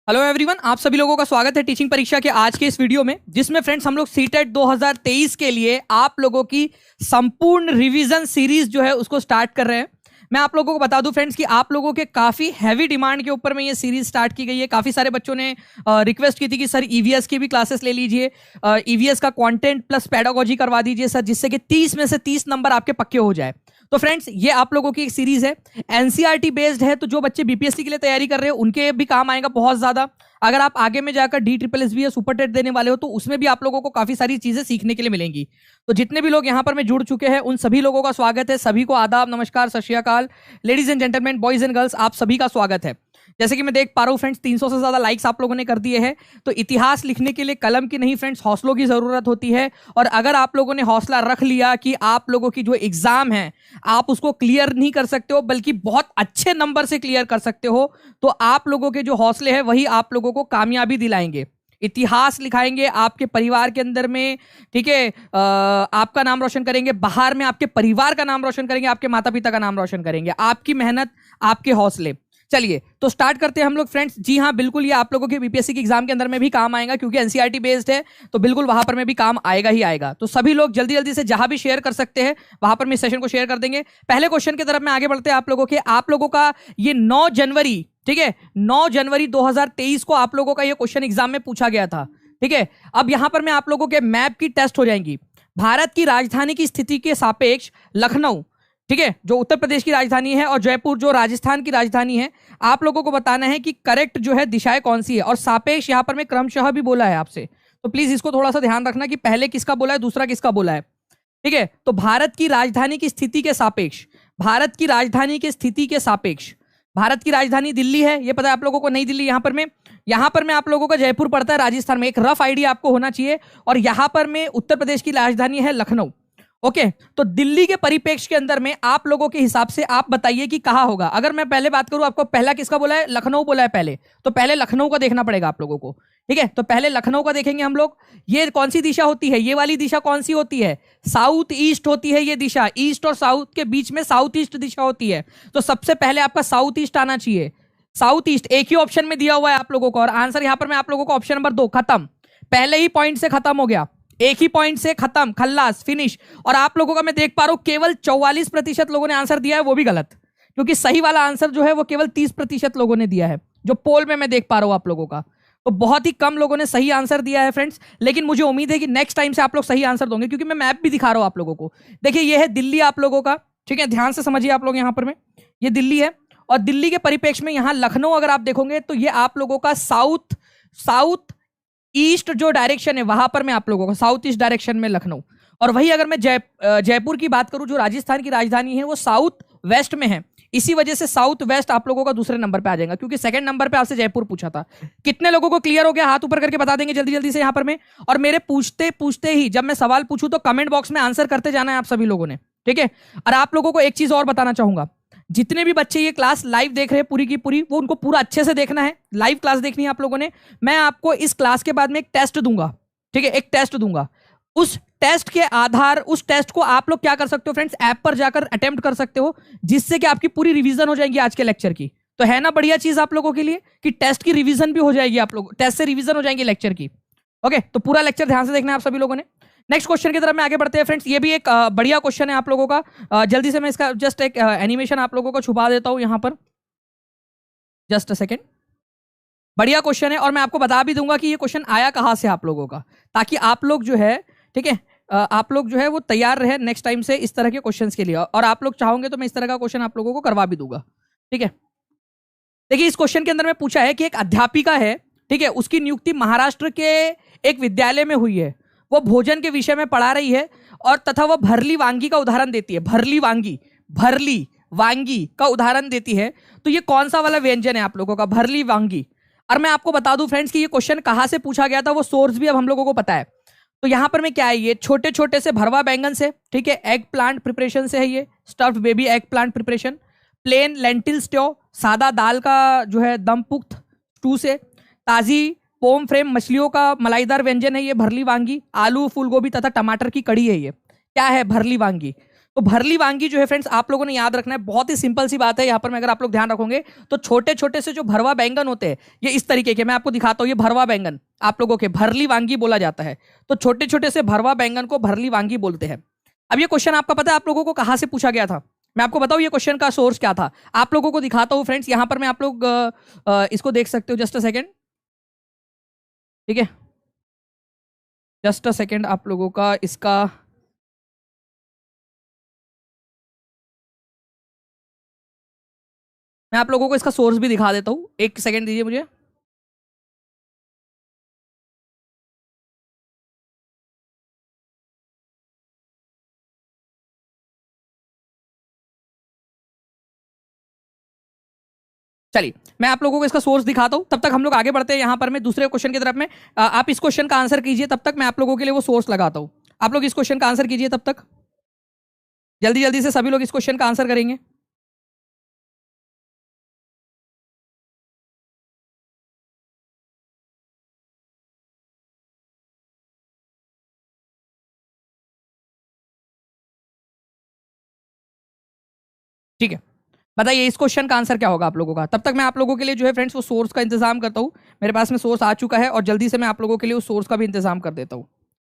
Hello everyone, आप सभी लोगों का स्वागत है टीचिंग परीक्षा के आज के इस वीडियो में, जिसमें फ्रेंड्स हम लोग सीटेट 2023 के लिए आप लोगों की संपूर्ण रिवीजन सीरीज जो है उसको स्टार्ट कर रहे हैं। मैं आप लोगों को बता दूं फ्रेंड्स कि आप लोगों के काफी हैवी डिमांड के ऊपर में ये सीरीज स्टार्ट की गई है। काफी सारे बच्चों ने रिक्वेस्ट की थी कि सर ईवीएस की भी क्लासेस ले लीजिए, ईवीएस का कंटेंट प्लस पेडागोजी करवा दीजिए सर, जिससे कि 30 में से 30 नंबर आपके पक्के हो जाए। तो फ्रेंड्स ये आप लोगों की एक सीरीज है, एनसीईआरटी बेस्ड है, तो जो बच्चे बीपीएससी के लिए तैयारी कर रहे हैं उनके भी काम आएगा बहुत ज्यादा। अगर आप आगे में जाकर डी ट्रिपल एस बी या सुपर टेट देने वाले हो तो उसमें भी आप लोगों को काफी सारी चीजें सीखने के लिए मिलेंगी। तो जितने भी लोग यहाँ पर में जुड़ चुके हैं उन सभी लोगों का स्वागत है। सभी को आदाब, नमस्कार, सत श्री अकाल, ladies and gentleman, boys and girls, आप सभी का स्वागत है। जैसे कि मैं देख पा रहा हूँ फ्रेंड्स 300 से ज्यादा लाइक्स आप लोगों ने कर दिए हैं। तो इतिहास लिखने के लिए कलम की नहीं फ्रेंड्स, हौसलों की जरूरत होती है। और अगर आप लोगों ने हौसला रख लिया कि आप लोगों की जो एग्जाम है आप उसको क्लियर नहीं कर सकते हो बल्कि बहुत अच्छे नंबर से क्लियर कर सकते हो, तो आप लोगों के जो हौसले हैं वही आप लोगों को कामयाबी दिलाएंगे। इतिहास लिखाएंगे आपके परिवार के अंदर में, ठीक है, आपका नाम रोशन करेंगे, बाहर में आपके परिवार का नाम रोशन करेंगे, आपके माता पिता का नाम रोशन करेंगे, आपकी मेहनत, आपके हौसले। चलिए तो स्टार्ट करते हैं हम लोग फ्रेंड्स। जी हाँ, बिल्कुल ये आप लोगों के बीपीएससी के एग्जाम के अंदर में भी काम आएगा, क्योंकि एनसीईआरटी बेस्ड है तो बिल्कुल वहां पर में भी काम आएगा ही आएगा। तो सभी लोग जल्दी जल्दी से जहां भी शेयर कर सकते हैं वहां पर मैं सेशन को शेयर कर देंगे। पहले क्वेश्चन की तरफ में आगे बढ़ते हैं। आप लोगों का ये 9 जनवरी, ठीक है, 9 जनवरी 2023 को आप लोगों का ये क्वेश्चन एग्जाम में पूछा गया था। ठीक है, अब यहां पर मैं आप लोगों के मैप की टेस्ट हो जाएंगी। भारत की राजधानी की स्थिति के सापेक्ष लखनऊ, ठीक है, जो उत्तर प्रदेश की राजधानी है, और जयपुर जो राजस्थान की राजधानी है, आप लोगों को बताना है कि करेक्ट जो है दिशाएं कौन सी है। और सापेक्ष यहां पर मैं क्रमशः भी बोला है आपसे, तो प्लीज इसको थोड़ा सा ध्यान रखना कि पहले किसका बोला है, दूसरा किसका बोला है। ठीक है, तो भारत की राजधानी की स्थिति के सापेक्ष, भारत की राजधानी की स्थिति के सापेक्ष, भारत की राजधानी दिल्ली है, ये पता है आप लोगों को, नई दिल्ली। यहां पर में आप लोगों का जयपुर पड़ता है राजस्थान में, एक रफ आइडिया आपको होना चाहिए। और यहां पर में उत्तर प्रदेश की राजधानी है लखनऊ। ओके, तो दिल्ली के परिप्रेक्ष्य के अंदर में आप लोगों के हिसाब से आप बताइए कि कहां होगा। अगर मैं पहले बात करूं, आपको पहला किसका बोला है, लखनऊ बोला है पहले, तो पहले लखनऊ का देखना पड़ेगा आप लोगों को। ठीक है, तो पहले लखनऊ का देखेंगे हम लोग। ये कौन सी दिशा होती है, ये वाली दिशा कौन सी होती है, साउथ ईस्ट होती है ये दिशा। ईस्ट और साउथ के बीच में साउथ ईस्ट दिशा होती है, तो सबसे पहले आपका साउथ ईस्ट आना चाहिए। साउथ ईस्ट एक ही ऑप्शन में दिया हुआ है आप लोगों को, और आंसर यहां पर मैं आप लोगों को ऑप्शन नंबर 2, खत्म। पहले ही पॉइंट से खत्म हो गया, एक ही पॉइंट से खत्म, खल्लास, फिनिश। और आप लोगों का मैं देख पा रहा हूं केवल 44% लोगों ने आंसर दिया है, वो भी गलत, क्योंकि सही वाला आंसर जो है वो केवल 30% लोगों ने दिया है, जो पोल में मैं देख पा रहा हूं आप लोगों का। तो बहुत ही कम लोगों ने सही आंसर दिया है फ्रेंड्स, लेकिन मुझे उम्मीद है कि नेक्स्ट टाइम से आप लोग सही आंसर दोगे, क्योंकि मैं मैप भी दिखा रहा हूं आप लोगों को। देखिए ये है दिल्ली आप लोगों का, ठीक है, ध्यान से समझिए आप लोग। यहां पर में ये दिल्ली है, और दिल्ली के परिप्रेक्ष्य में यहां लखनऊ अगर आप देखोगे तो ये आप लोगों का साउथ ईस्ट जो डायरेक्शन है वहां पर मैं आप लोगों को साउथ ईस्ट डायरेक्शन में लखनऊ। और वही अगर मैं जयपुर की बात करूं, जो राजस्थान की राजधानी है, वो साउथ वेस्ट में है। इसी वजह से साउथ वेस्ट आप लोगों का दूसरे नंबर पे आ जाएगा, क्योंकि सेकंड नंबर पे आपसे जयपुर पूछा था। कितने लोगों को क्लियर हो गया, हाथ ऊपर करके बता देंगे जल्दी जल्दी से यहां पर में। और मेरे पूछते पूछते ही जब मैं सवाल पूछूं तो कमेंट बॉक्स में आंसर करते जाना है आप सभी लोगों ने, ठीक है। और आप लोगों को एक चीज और बताना चाहूंगा, जितने भी बच्चे ये क्लास लाइव देख रहे हैं पूरी की पूरी, वो उनको पूरा अच्छे से देखना है, लाइव क्लास देखनी है आप लोगों ने। मैं आपको इस क्लास के बाद में एक टेस्ट दूंगा, ठीक है, एक टेस्ट दूंगा। उस टेस्ट के आधार, उस टेस्ट को आप लोग क्या कर सकते हो फ्रेंड्स, ऐप पर जाकर अटेम्प्ट कर सकते हो, जिससे कि आपकी पूरी रिवीजन हो जाएगी आज के लेक्चर की। तो है ना बढ़िया चीज आप लोगों के लिए कि टेस्ट की रिवीजन भी हो जाएगी, आप लोग टेस्ट से रिवीजन हो जाएंगी लेक्चर की। ओके, तो पूरा लेक्चर ध्यान से देखना है आप सभी लोगों ने। नेक्स्ट क्वेश्चन की तरफ में आगे बढ़ते हैं फ्रेंड्स। ये भी एक बढ़िया क्वेश्चन है आप लोगों का। जल्दी से मैं इसका जस्ट एक एनिमेशन आप लोगों को छुपा देता हूं यहां पर, जस्ट अ सेकेंड। बढ़िया क्वेश्चन है, और मैं आपको बता भी दूंगा कि ये क्वेश्चन आया कहां से आप लोगों का, ताकि आप लोग जो है, ठीक है, आप लोग जो है वो तैयार रहे नेक्स्ट टाइम से इस तरह के क्वेश्चंस के लिए। और आप लोग चाहोगे तो मैं इस तरह का क्वेश्चन आप लोगों को करवा भी दूंगा, ठीक है। देखिए इस क्वेश्चन के अंदर में पूछा है कि एक अध्यापिका है, ठीक है, उसकी नियुक्ति महाराष्ट्र के एक विद्यालय में हुई है। वो भोजन के विषय में पढ़ा रही है, और तथा वो भरली वांगी का उदाहरण देती है। भरली वांगी का उदाहरण देती है। तो ये कौन सा वाला व्यंजन है आप लोगों का, भरली वांगी। और मैं आपको बता दूं फ्रेंड्स कि ये क्वेश्चन कहां से पूछा गया था, वो सोर्स भी अब हम लोगों को पता है। तो यहां पर में क्या है, ये छोटे छोटे से भरवा बैंगन से, ठीक है, एग प्लांट प्रिपरेशन से है, ये stuffed baby eggplant preparation. Plain lentil stew, सादा दाल का जो है दम पुख्त स्टू से। ताजी पोम फ्रेम मछलियों का मलाईदार व्यंजन है ये भरली वांगी। आलू, फूलगोभी तथा टमाटर की कड़ी है ये। क्या है, भरली वांगी। तो भरली वांगी जो है फ्रेंड्स आप लोगों ने याद रखना है, बहुत ही सिंपल सी बात है। यहां पर में अगर आप लोग ध्यान रखोगे तो छोटे छोटे से जो भरवा बैंगन होते हैं ये इस तरीके के, मैं आपको दिखाता हूं, ये भरवा बैंगन आप लोगों के भरली वांगी बोला जाता है। तो छोटे छोटे से भरवा बैंगन को भरली वांगी बोलते हैं। अब ये क्वेश्चन आपका पता है आप लोगों को कहां से पूछा गया था? मैं आपको बताऊं ये क्वेश्चन का सोर्स क्या था, आप लोगों को दिखाता हूं फ्रेंड्स। यहां पर मैं आप लोग इसको देख सकते हो, जस्ट अ सेकेंड, ठीक है, जस्ट अ सेकेंड, आप लोगों का इसका मैं आप लोगों को इसका सोर्स भी दिखा देता हूं, एक सेकेंड दीजिए मुझे। चलिए मैं आप लोगों को इसका सोर्स दिखाता हूं, तब तक हम लोग आगे बढ़ते हैं यहां पर मैं दूसरे क्वेश्चन की तरफ में। आप इस क्वेश्चन का आंसर कीजिए, तब तक मैं आप लोगों के लिए वो सोर्स लगाता हूं। आप लोग इस क्वेश्चन का आंसर कीजिए, तब तक जल्दी जल्दी से सभी लोग इस क्वेश्चन का आंसर करेंगे। ठीक है, बताइए इस क्वेश्चन का आंसर क्या होगा आप लोगों का। तब तक मैं आप लोगों के लिए जो है फ्रेंड्स वो सोर्स का इंतजाम करता हूं। मेरे पास में सोर्स आ चुका है और जल्दी से मैं आप लोगों के लिए उस सोर्स का भी इंतजाम कर देता हूं।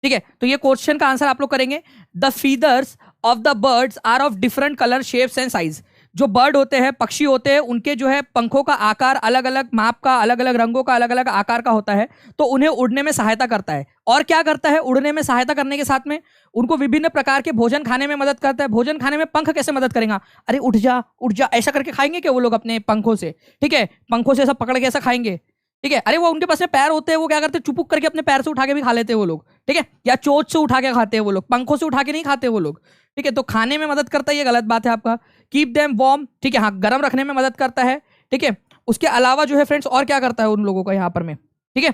ठीक है, तो ये क्वेश्चन का आंसर आप लोग करेंगे। The feathers of the birds are of different colour, shapes and size. जो बर्ड होते हैं, पक्षी होते हैं, उनके जो है पंखों का आकार अलग अलग माप का, अलग अलग रंगों का, अलग अलग आकार का होता है। तो उन्हें उड़ने में सहायता करता है। और क्या करता है? उड़ने में सहायता करने के साथ में उनको विभिन्न प्रकार के भोजन खाने में मदद करता है। भोजन खाने में पंख कैसे मदद करेगा? अरे उठ जा ऐसा करके खाएंगे क्या वो लोग अपने पंखों से? ठीक है, पंखों से ऐसा पकड़ के ऐसा खाएंगे। ठीक है, अरे वो उनके पास में पैर होते हैं, वो क्या करते हैं? चुपुक करके अपने पैर से उठा के भी खा लेते हैं वो लोग। ठीक है, या चोंच से उठा के खाते हैं वो लोग, पंखों से उठा के नहीं खाते वो लोग। ठीक है, तो खाने में मदद करता है, ये गलत बात है आपका। कीप देम वार्म, ठीक है, हाँ, गर्म रखने में मदद करता है। ठीक है, उसके अलावा जो है फ्रेंड्स और क्या करता है उन लोगों का यहाँ पर में? ठीक है,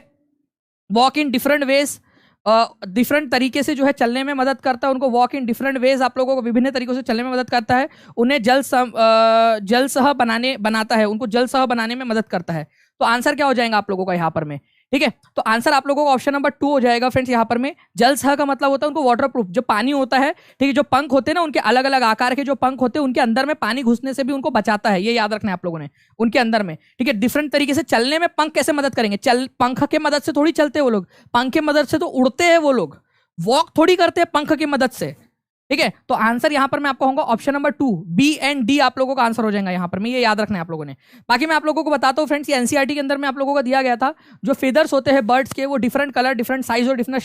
walk in different ways, different तरीके से जो है चलने में मदद करता है। उनको वॉक इन डिफरेंट वेज, आप लोगों को विभिन्न तरीकों से चलने में मदद करता है। उन्हें जल सह बनाता है, उनको जल सह बनाने में मदद करता है। तो आंसर क्या हो जाएगा आप लोगों का यहाँ पर में? ठीक है, तो आंसर आप लोगों का ऑप्शन नंबर 2 हो जाएगा फ्रेंड्स। यहाँ पर में जल सह का मतलब होता है उनको वाटर प्रूफ, जो पानी होता है, ठीक है, जो पंख होते हैं ना, उनके अलग अलग आकार के जो पंख होते हैं, उनके अंदर में पानी घुसने से भी उनको बचाता है। ये याद रखना है आप लोगों ने, उनके अंदर में। ठीक है, डिफरेंट तरीके से चलने में पंख कैसे मदद करेंगे? पंख के मदद से थोड़ी चलते हैं वो लोग, पंख के मदद से तो उड़ते हैं वो लोग, वॉक थोड़ी करते हैं पंख की मदद से। ठीक है, तो आंसर यहां पर मैं आपको कहूंगा option number 2, B and D आप लोगों का आंसर हो जाएगा यहां पर। मैं ये याद रखना है आप लोगों ने। बाकी मैं आप लोगों को बताता हूं फ्रेंड्स, ये एनसीईआरटी के अंदर में आप लोगों को दिया गया था, जो फेदर्स होते हैं बर्ड्स के, वो डिफरेंट कलर, डिफरेंट साइज और डिफरेंट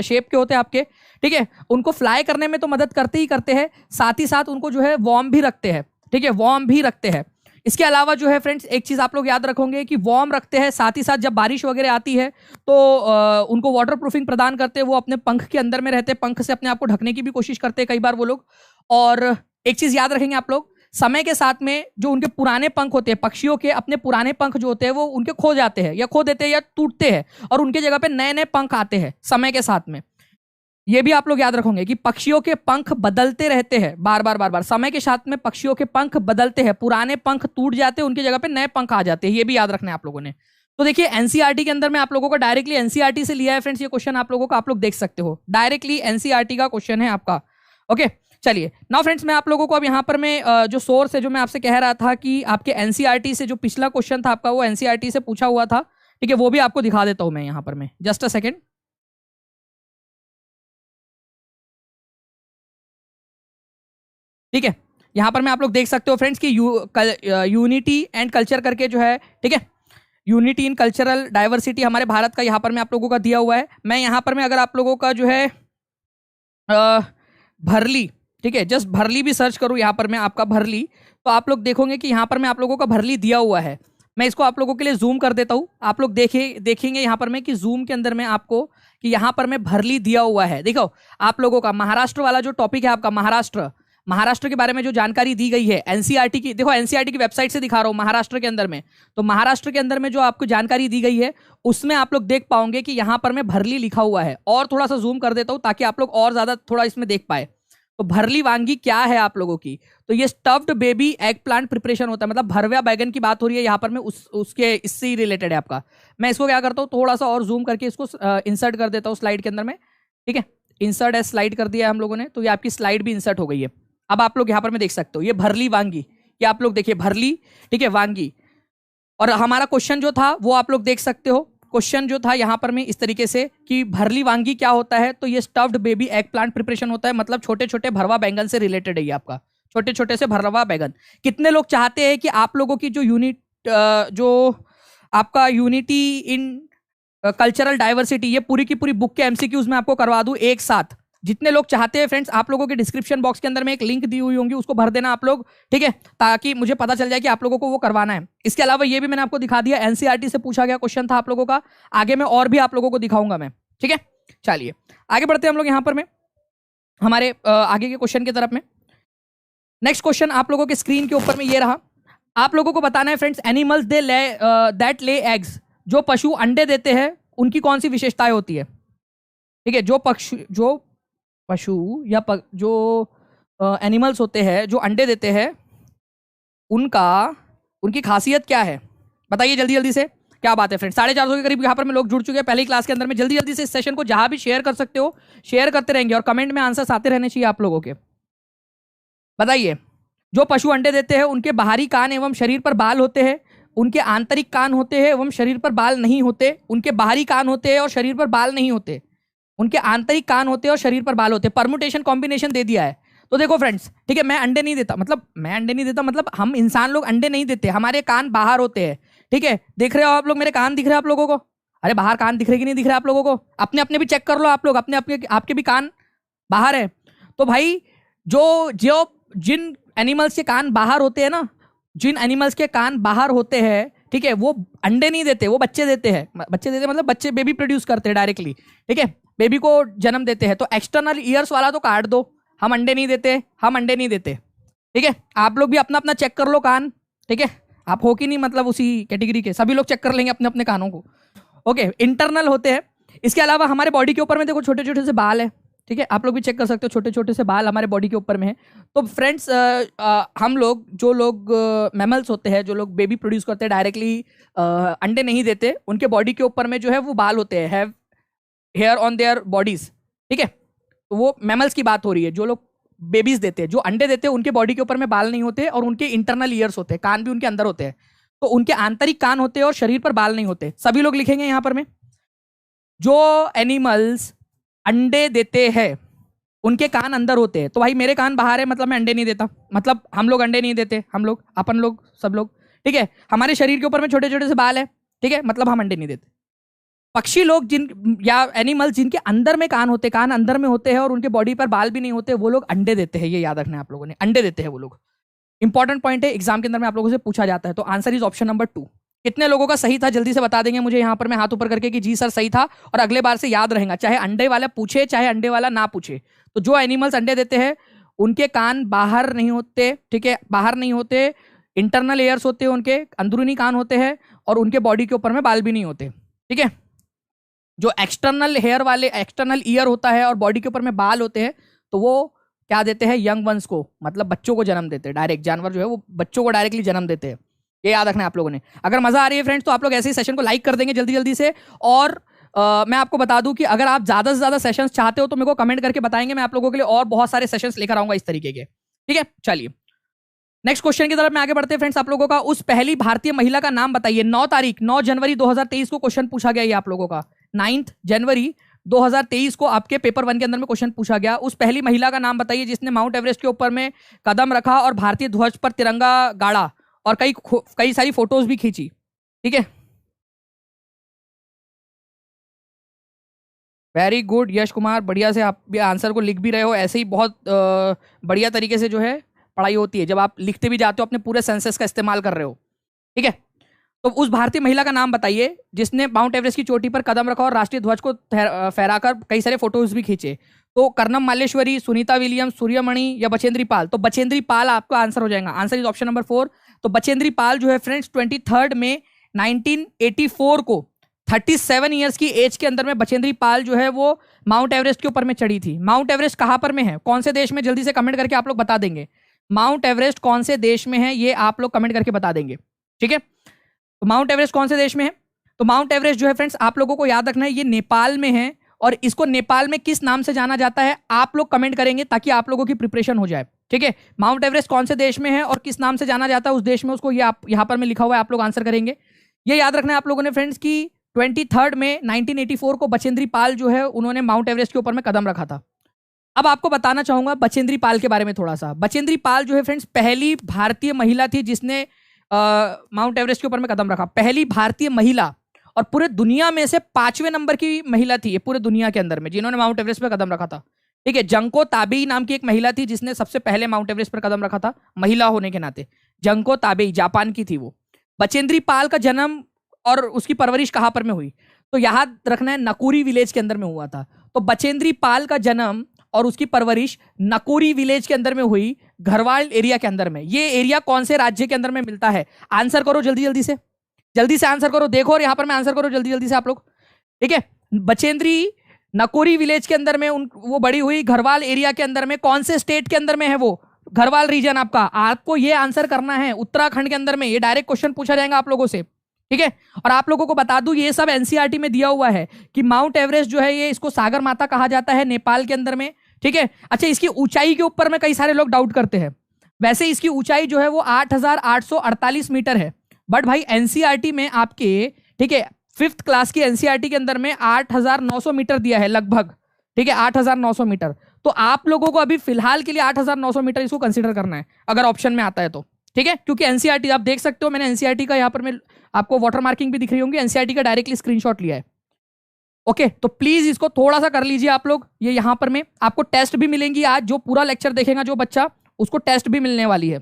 शेप के होते हैं आपके। ठीक है, उनको फ्लाई करने में तो मदद करते ही करते हैं, साथ ही साथ उनको जो है वार्म भी रखते हैं। ठीक है, वार्म भी रखते हैं। इसके अलावा जो है फ्रेंड्स एक चीज आप लोग याद रखोगे कि वार्म रखते हैं, साथ ही साथ जब बारिश वगैरह आती है तो उनको वाटर प्रूफिंग प्रदान करते हैं। वो अपने पंख के अंदर में रहते हैं, पंख से अपने आप को ढकने की भी कोशिश करते हैं कई बार वो लोग। और एक चीज याद रखेंगे आप लोग, समय के साथ में जो उनके पुराने पंख होते हैं, पक्षियों के अपने पुराने पंख जो होते हैं वो उनके खो जाते हैं, या खो देते हैं या टूटते हैं, और उनके जगह पे नए नए पंख आते हैं समय के साथ में। ये भी आप लोग याद रखोगे कि पक्षियों के पंख बदलते रहते हैं, बार बार समय के साथ में पक्षियों के पंख बदलते हैं, पुराने पंख टूट जाते हैं, उनकी जगह पे नए पंख आ जाते हैं। ये भी याद रखना है आप लोगों ने। तो देखिए एनसीईआरटी के अंदर में आप लोगों को डायरेक्टली एनसीईआरटी से लिया है फ्रेंड्स, ये क्वेश्चन आप लोगों का, आप लोग देख सकते हो, डायरेक्टली एनसीईआरटी का क्वेश्चन है आपका। ओके, चलिए नाउ फ्रेंड्स मैं आप लोगों को अब यहाँ पर मैं जो सोर्स है, जो मैं आपसे कह रहा था कि आपके एनसीईआरटी से जो पिछला क्वेश्चन था आपका, वो एनसीईआरटी से पूछा हुआ था। ठीक है, वो भी आपको दिखा देता हूं मैं यहाँ पर मैं, जस्ट अ सेकेंड। ठीक है, यहां पर मैं आप लोग देख सकते हो फ्रेंड्स कि यूनिटी एंड कल्चर करके जो है, ठीक है, यूनिटी इन कल्चरल डाइवर्सिटी हमारे भारत का यहाँ पर मैं आप लोगों का दिया हुआ है। मैं यहाँ पर मैं अगर आप लोगों का जो है भरली, ठीक है, जस्ट भरली भी सर्च करूँ यहाँ पर मैं आपका भरली, तो आप लोग देखोगे कि यहाँ पर मैं आप लोगों का भरली दिया हुआ है। मैं इसको आप लोगों के लिए जूम कर देता हूँ, आप लोग देखेंगे यहाँ पर मैं कि जूम के अंदर में आपको कि यहाँ पर मैं भरली दिया हुआ है। देखो आप लोगों का महाराष्ट्र वाला जो टॉपिक है आपका, महाराष्ट्र के बारे में जो जानकारी दी गई है एनसीईआरटी की, देखो एनसीईआरटी की वेबसाइट से दिखा रहा हूं महाराष्ट्र के अंदर में, तो महाराष्ट्र के अंदर में जो आपको जानकारी दी गई है उसमें आप लोग देख पाओगे कि यहां पर मैं भरली लिखा हुआ है। और थोड़ा सा जूम कर देता हूं ताकि आप लोग और ज्यादा थोड़ा इसमें देख पाए। तो भरली वांगी क्या है आप लोगों की? तो ये stuffed baby eggplant preparation होता है, मतलब भरवा बैगन की बात हो रही है यहाँ पर में, उसके इससे ही रिलेटेड है आपका। मैं इसको क्या करता हूँ, थोड़ा सा और जूम करके इसको इंसर्ट कर देता हूँ स्लाइड के अंदर में। ठीक है, इंसर्ट है, स्लाइड कर दिया है हम लोगों ने, तो ये आपकी स्लाइड भी इंसर्ट हो गई है। अब आप लोग यहाँ पर मैं देख सकते हो, ये भरली वांगी, ये आप लोग देखिए भरली, ठीक है, वांगी। और हमारा क्वेश्चन जो था वो आप लोग देख सकते हो, क्वेश्चन जो था यहाँ पर में इस तरीके से कि भरली वांगी क्या होता है, तो ये stuffed baby eggplant preparation होता है, मतलब छोटे छोटे भरवा बैंगन से रिलेटेड है ये आपका, छोटे छोटे से भरवा बैंगन। कितने लोग चाहते हैं कि आप लोगों की जो जो आपका यूनिटी इन कल्चरल डाइवर्सिटी, ये पूरी की पूरी बुक के एमसीक्यूज में आपको करवा दूं एक साथ? जितने लोग चाहते हैं फ्रेंड्स, आप लोगों के डिस्क्रिप्शन बॉक्स के अंदर में एक लिंक दी हुई होंगी, उसको भर देना आप लोग, ठीक है, ताकि मुझे पता चल जाए कि आप लोगों को वो करवाना है। इसके अलावा ये भी मैंने आपको दिखा दिया, एनसीईआरटी से पूछा गया क्वेश्चन था आप लोगों का, आगे में और भी आप लोगों को दिखाऊंगा मैं, ठीक है। चलिए आगे बढ़ते हैं हम लोग यहाँ पर में हमारे आगे के क्वेश्चन की तरफ में। नेक्स्ट क्वेश्चन आप लोगों के स्क्रीन के ऊपर में ये रहा, आप लोगों को बताना है friends, animals they that lay eggs, जो पशु अंडे देते हैं उनकी कौन सी विशेषताएं होती है, ठीक है। जो पशु या जो एनिमल्स होते हैं जो अंडे देते हैं, उनकी खासियत क्या है, बताइए जल्दी जल्दी से। क्या बात है फ्रेंड्स, 450 के करीब यहाँ पर में लोग जुड़ चुके हैं पहली क्लास के अंदर में। जल्दी जल्दी से इस सेशन को जहां भी शेयर कर सकते हो शेयर करते रहेंगे, और कमेंट में आंसर्स आते रहने चाहिए आप लोगों के। बताइए, जो पशु अंडे देते हैं उनके बाहरी कान एवं शरीर पर बाल होते हैं, उनके आंतरिक कान होते हैं एवं शरीर पर बाल नहीं होते, उनके बाहरी कान होते हैं और शरीर पर बाल नहीं होते, उनके आंतरिक कान होते हैं और शरीर पर बाल होते हैं। परमुटेशन कॉम्बिनेशन दे दिया है। तो देखो फ्रेंड्स, ठीक है, मैं अंडे नहीं देता मतलब हम इंसान लोग अंडे नहीं देते, हमारे कान बाहर होते हैं, ठीक है। देख रहे हो आप लोग, मेरे कान दिख रहे हैं आप लोगों को? अरे बाहर कान दिख रहे कि नहीं दिख रहे आप लोगों को? अपने अपने भी चेक कर लो आप लोग, अपने अपने आपके भी कान बाहर है। तो भाई जो जो जिन एनिमल्स के कान बाहर होते हैं ना, जिन एनिमल्स के कान बाहर होते हैं, ठीक है, वो अंडे नहीं देते, वो बच्चे देते हैं। बच्चे देते मतलब बच्चे बेबी प्रोड्यूस करते हैं डायरेक्टली, ठीक है, बेबी को जन्म देते हैं। तो एक्सटर्नल ईयर्स वाला तो काट दो, हम अंडे नहीं देते, हम अंडे नहीं देते, ठीक है। आप लोग भी अपना अपना चेक कर लो कान, ठीक है, आप हो कि नहीं मतलब उसी कैटेगरी के, सभी लोग चेक कर लेंगे अपने अपने कानों को, ओके। इंटरनल होते हैं। इसके अलावा हमारे बॉडी के ऊपर में देखो छोटे छोटे से बाल है, ठीक है, आप लोग भी चेक कर सकते हो, छोटे छोटे से बाल हमारे बॉडी के ऊपर में है। तो फ्रेंड्स हम लोग जो लोग मैमल्स होते हैं, जो लोग बेबी प्रोड्यूस करते हैं डायरेक्टली, अंडे नहीं देते, उनके बॉडी के ऊपर में जो है वो बाल होते हैं, have hair on their bodies, ठीक है। तो वो मैमल्स की बात हो रही है। जो लोग बेबीज देते हैं, जो अंडे देते हैं, उनके बॉडी के ऊपर में बाल नहीं होते और उनके इंटरनल ईयर्स होते हैं, कान भी उनके अंदर होते हैं। तो उनके आंतरिक कान होते हैं और शरीर पर बाल नहीं होते। सभी लोग लिखेंगे यहां पर में, जो एनिमल्स अंडे देते हैं उनके कान अंदर होते हैं। तो भाई मेरे कान बाहर है, मतलब मैं अंडे नहीं देता, मतलब हम लोग अंडे नहीं देते, हम लोग अपन लोग सब लोग, ठीक है। हमारे शरीर के ऊपर में छोटे छोटे से बाल है, ठीक है, मतलब हम अंडे नहीं देते। पक्षी लोग जिन या एनिमल्स जिनके अंदर में कान होते, कान अंदर में होते हैं और उनके बॉडी पर बाल भी नहीं होते, वो लोग अंडे देते हैं। ये याद रखना है आप लोगों ने, अंडे देते हैं वो लोग। इंपॉर्टेंट पॉइंट है, एग्जाम के अंदर में आप लोगों से पूछा जाता है। तो आंसर इज ऑप्शन नंबर 2। कितने लोगों का सही था जल्दी से बता देंगे मुझे यहाँ पर, मैं हाथ ऊपर करके कि जी सर सही था, और अगले बार से याद रहेगा, चाहे अंडे वाला पूछे चाहे अंडे वाला ना पूछे। तो जो एनिमल्स अंडे देते हैं उनके कान बाहर नहीं होते, ठीक है, बाहर नहीं होते, इंटरनल एयर्स होते हैं, उनके अंदरूनी कान होते हैं और उनके बॉडी के ऊपर में बाल भी नहीं होते, ठीक है। जो एक्सटर्नल हेयर वाले, एक्सटर्नल ईयर होता है और बॉडी के ऊपर में बाल होते हैं, तो वो क्या देते हैं, यंग वंस को, मतलब बच्चों को जन्म देते हैं। डायरेक्ट जानवर जो है वो बच्चों को डायरेक्टली जन्म देते हैं। ये याद रखना है आप लोगों ने। अगर मजा आ रही है फ्रेंड्स तो आप लोग ऐसे ही सेशन को लाइक कर देंगे जल्दी जल्दी से। और मैं आपको बता दूं कि अगर आप ज्यादा से ज्यादा सेशंस चाहते हो तो मेरे को कमेंट करके बताएंगे, मैं आप लोगों के लिए और बहुत सारे सेशंस लेकर आऊंगा इस तरीके के, ठीक है। चलिए नेक्स्ट क्वेश्चन की तरफ में आगे बढ़ते हैं फ्रेंड्स। आप लोगों का उस पहली भारतीय महिला का नाम बताइए। 9 जनवरी 2023 को क्वेश्चन पूछा गया, ये आप लोगों का 9 जनवरी 2023 को आपके पेपर 1 के अंदर में क्वेश्चन पूछा गया। उस पहली महिला का नाम बताइए जिसने माउंट एवरेस्ट के ऊपर में कदम रखा और भारतीय ध्वज पर तिरंगा गाड़ा और कई सारी फोटोज भी खींची, ठीक है। वेरी गुड यश कुमार, बढ़िया से आप भी आंसर को लिख भी रहे हो। ऐसे ही बहुत बढ़िया तरीके से जो है पढ़ाई होती है जब आप लिखते भी जाते हो, अपने पूरे सेंसेस का इस्तेमाल कर रहे हो, ठीक है। तो उस भारतीय महिला का नाम बताइए जिसने माउंट एवरेस्ट की चोटी पर कदम रखा और राष्ट्रीय ध्वज को फहराकर कई सारे फोटोज भी खींचे। तो कर्नम माल्लेश्वरी, सुनीता विलियम्स, सूर्यमणि या बचेंद्री पाल। तो बचेंद्री पाल आपका आंसर हो जाएगा। Answer is option number 4। तो बचेंद्री पाल जो है फ्रेंड्स 23 मई 1984 को 37 ईयर्स की एज के अंदर में बचेंद्री पाल जो है वो माउंट एवरेस्ट के ऊपर में चढ़ी थी। माउंट एवरेस्ट कहां पर में है, कौन से देश में, जल्दी से कमेंट करके आप लोग बता देंगे। माउंट एवरेस्ट कौन से देश में है ये आप लोग कमेंट करके बता देंगे, ठीक है। तो माउंट एवरेस्ट कौन से देश में है, तो माउंट एवरेस्ट जो है फ्रेंड्स आप लोगों को याद रखना है ये नेपाल में है। और इसको नेपाल में किस नाम से जाना जाता है आप लोग कमेंट करेंगे ताकि आप लोगों की प्रिपरेशन हो जाए। ठीक है, माउंट एवरेस्ट कौन से देश में है और किस नाम से जाना जाता है उस देश में, उसको ये आप यहाँ पर में लिखा हुआ है, आप लोग आंसर करेंगे। ये याद रखना है आप लोगों ने फ्रेंड्स की 23 में 1984 को बचेंद्री पाल जो है उन्होंने माउंट एवरेस्ट के ऊपर में कदम रखा था। अब आपको बताना चाहूंगा बचेंद्री पाल के बारे में थोड़ा सा। बचेंद्री पाल जो है फ्रेंड्स पहली भारतीय महिला थी जिसने माउंट एवरेस्ट के ऊपर में कदम रखा, पहली भारतीय महिला, और पूरे दुनिया में से 5वें नंबर की महिला थी ये पूरे दुनिया के अंदर में जिन्होंने माउंट एवरेस्ट पर कदम रखा था। ठीक है, जंको ताबेई नाम की एक महिला थी जिसने सबसे पहले माउंट एवरेस्ट पर कदम रखा था, महिला होने के नाते। जंको ताबेई जापान की थी वो। बचेंद्री पाल का जन्म और उसकी परवरिश कहां पर में हुई, तो याद रखना है नकुरी विलेज के अंदर में हुआ था। तो बचेंद्री पाल का जन्म और उसकी परवरिश नकुरी विलेज के अंदर में हुई, घरवाल एरिया के अंदर में। ये एरिया कौन से राज्य के अंदर में मिलता है? आंसर करो जल्दी जल्दी से, जल्दी से आंसर करो, देखो और यहां पर मैं आंसर करो जल्दी जल्दी से आप लोग। ठीक है, बचेंद्री नकोरी विलेज के अंदर में वो बड़ी हुई, घरवाल एरिया के अंदर में। कौन से स्टेट के अंदर में है वो? घरवाल रीजन आपका। आपको ये आंसर करना है उत्तराखंड के अंदर में, ये डायरेक्ट क्वेश्चन पूछा जाएगा आप लोगों से। ठीक है, और आप लोगों को बता दूं ये सब एनसीईआरटी में दिया हुआ है कि माउंट एवरेस्ट जो है ये इसको सागर माता कहा जाता है नेपाल के अंदर में। ठीक है, अच्छा इसकी ऊंचाई के ऊपर में कई सारे लोग डाउट करते हैं। वैसे इसकी ऊंचाई जो है वो 8,848 मीटर है, बट भाई एनसीईआरटी में आपके, ठीक है, 5th क्लास की एनसीईआरटी के अंदर में 8,900 मीटर दिया है लगभग। ठीक है, 8,900 मीटर। तो आप लोगों को अभी फिलहाल के लिए 8,900 मीटर इसको कंसीडर करना है अगर ऑप्शन में आता है तो। ठीक है, क्योंकि एनसीईआरटी आप देख सकते हो, मैंने एनसीईआरटी का यहाँ पर मैं आपको वाटर मार्किंग भी दिख रही होंगी, एनसीईआरटी का डायरेक्टली स्क्रीनशॉट लिया है। ओके, तो प्लीज इसको थोड़ा सा कर लीजिए आप लोग। ये यहाँ पर में आपको टेस्ट भी मिलेंगी आज, जो पूरा लेक्चर देखेगा जो बच्चा उसको टेस्ट भी मिलने वाली है।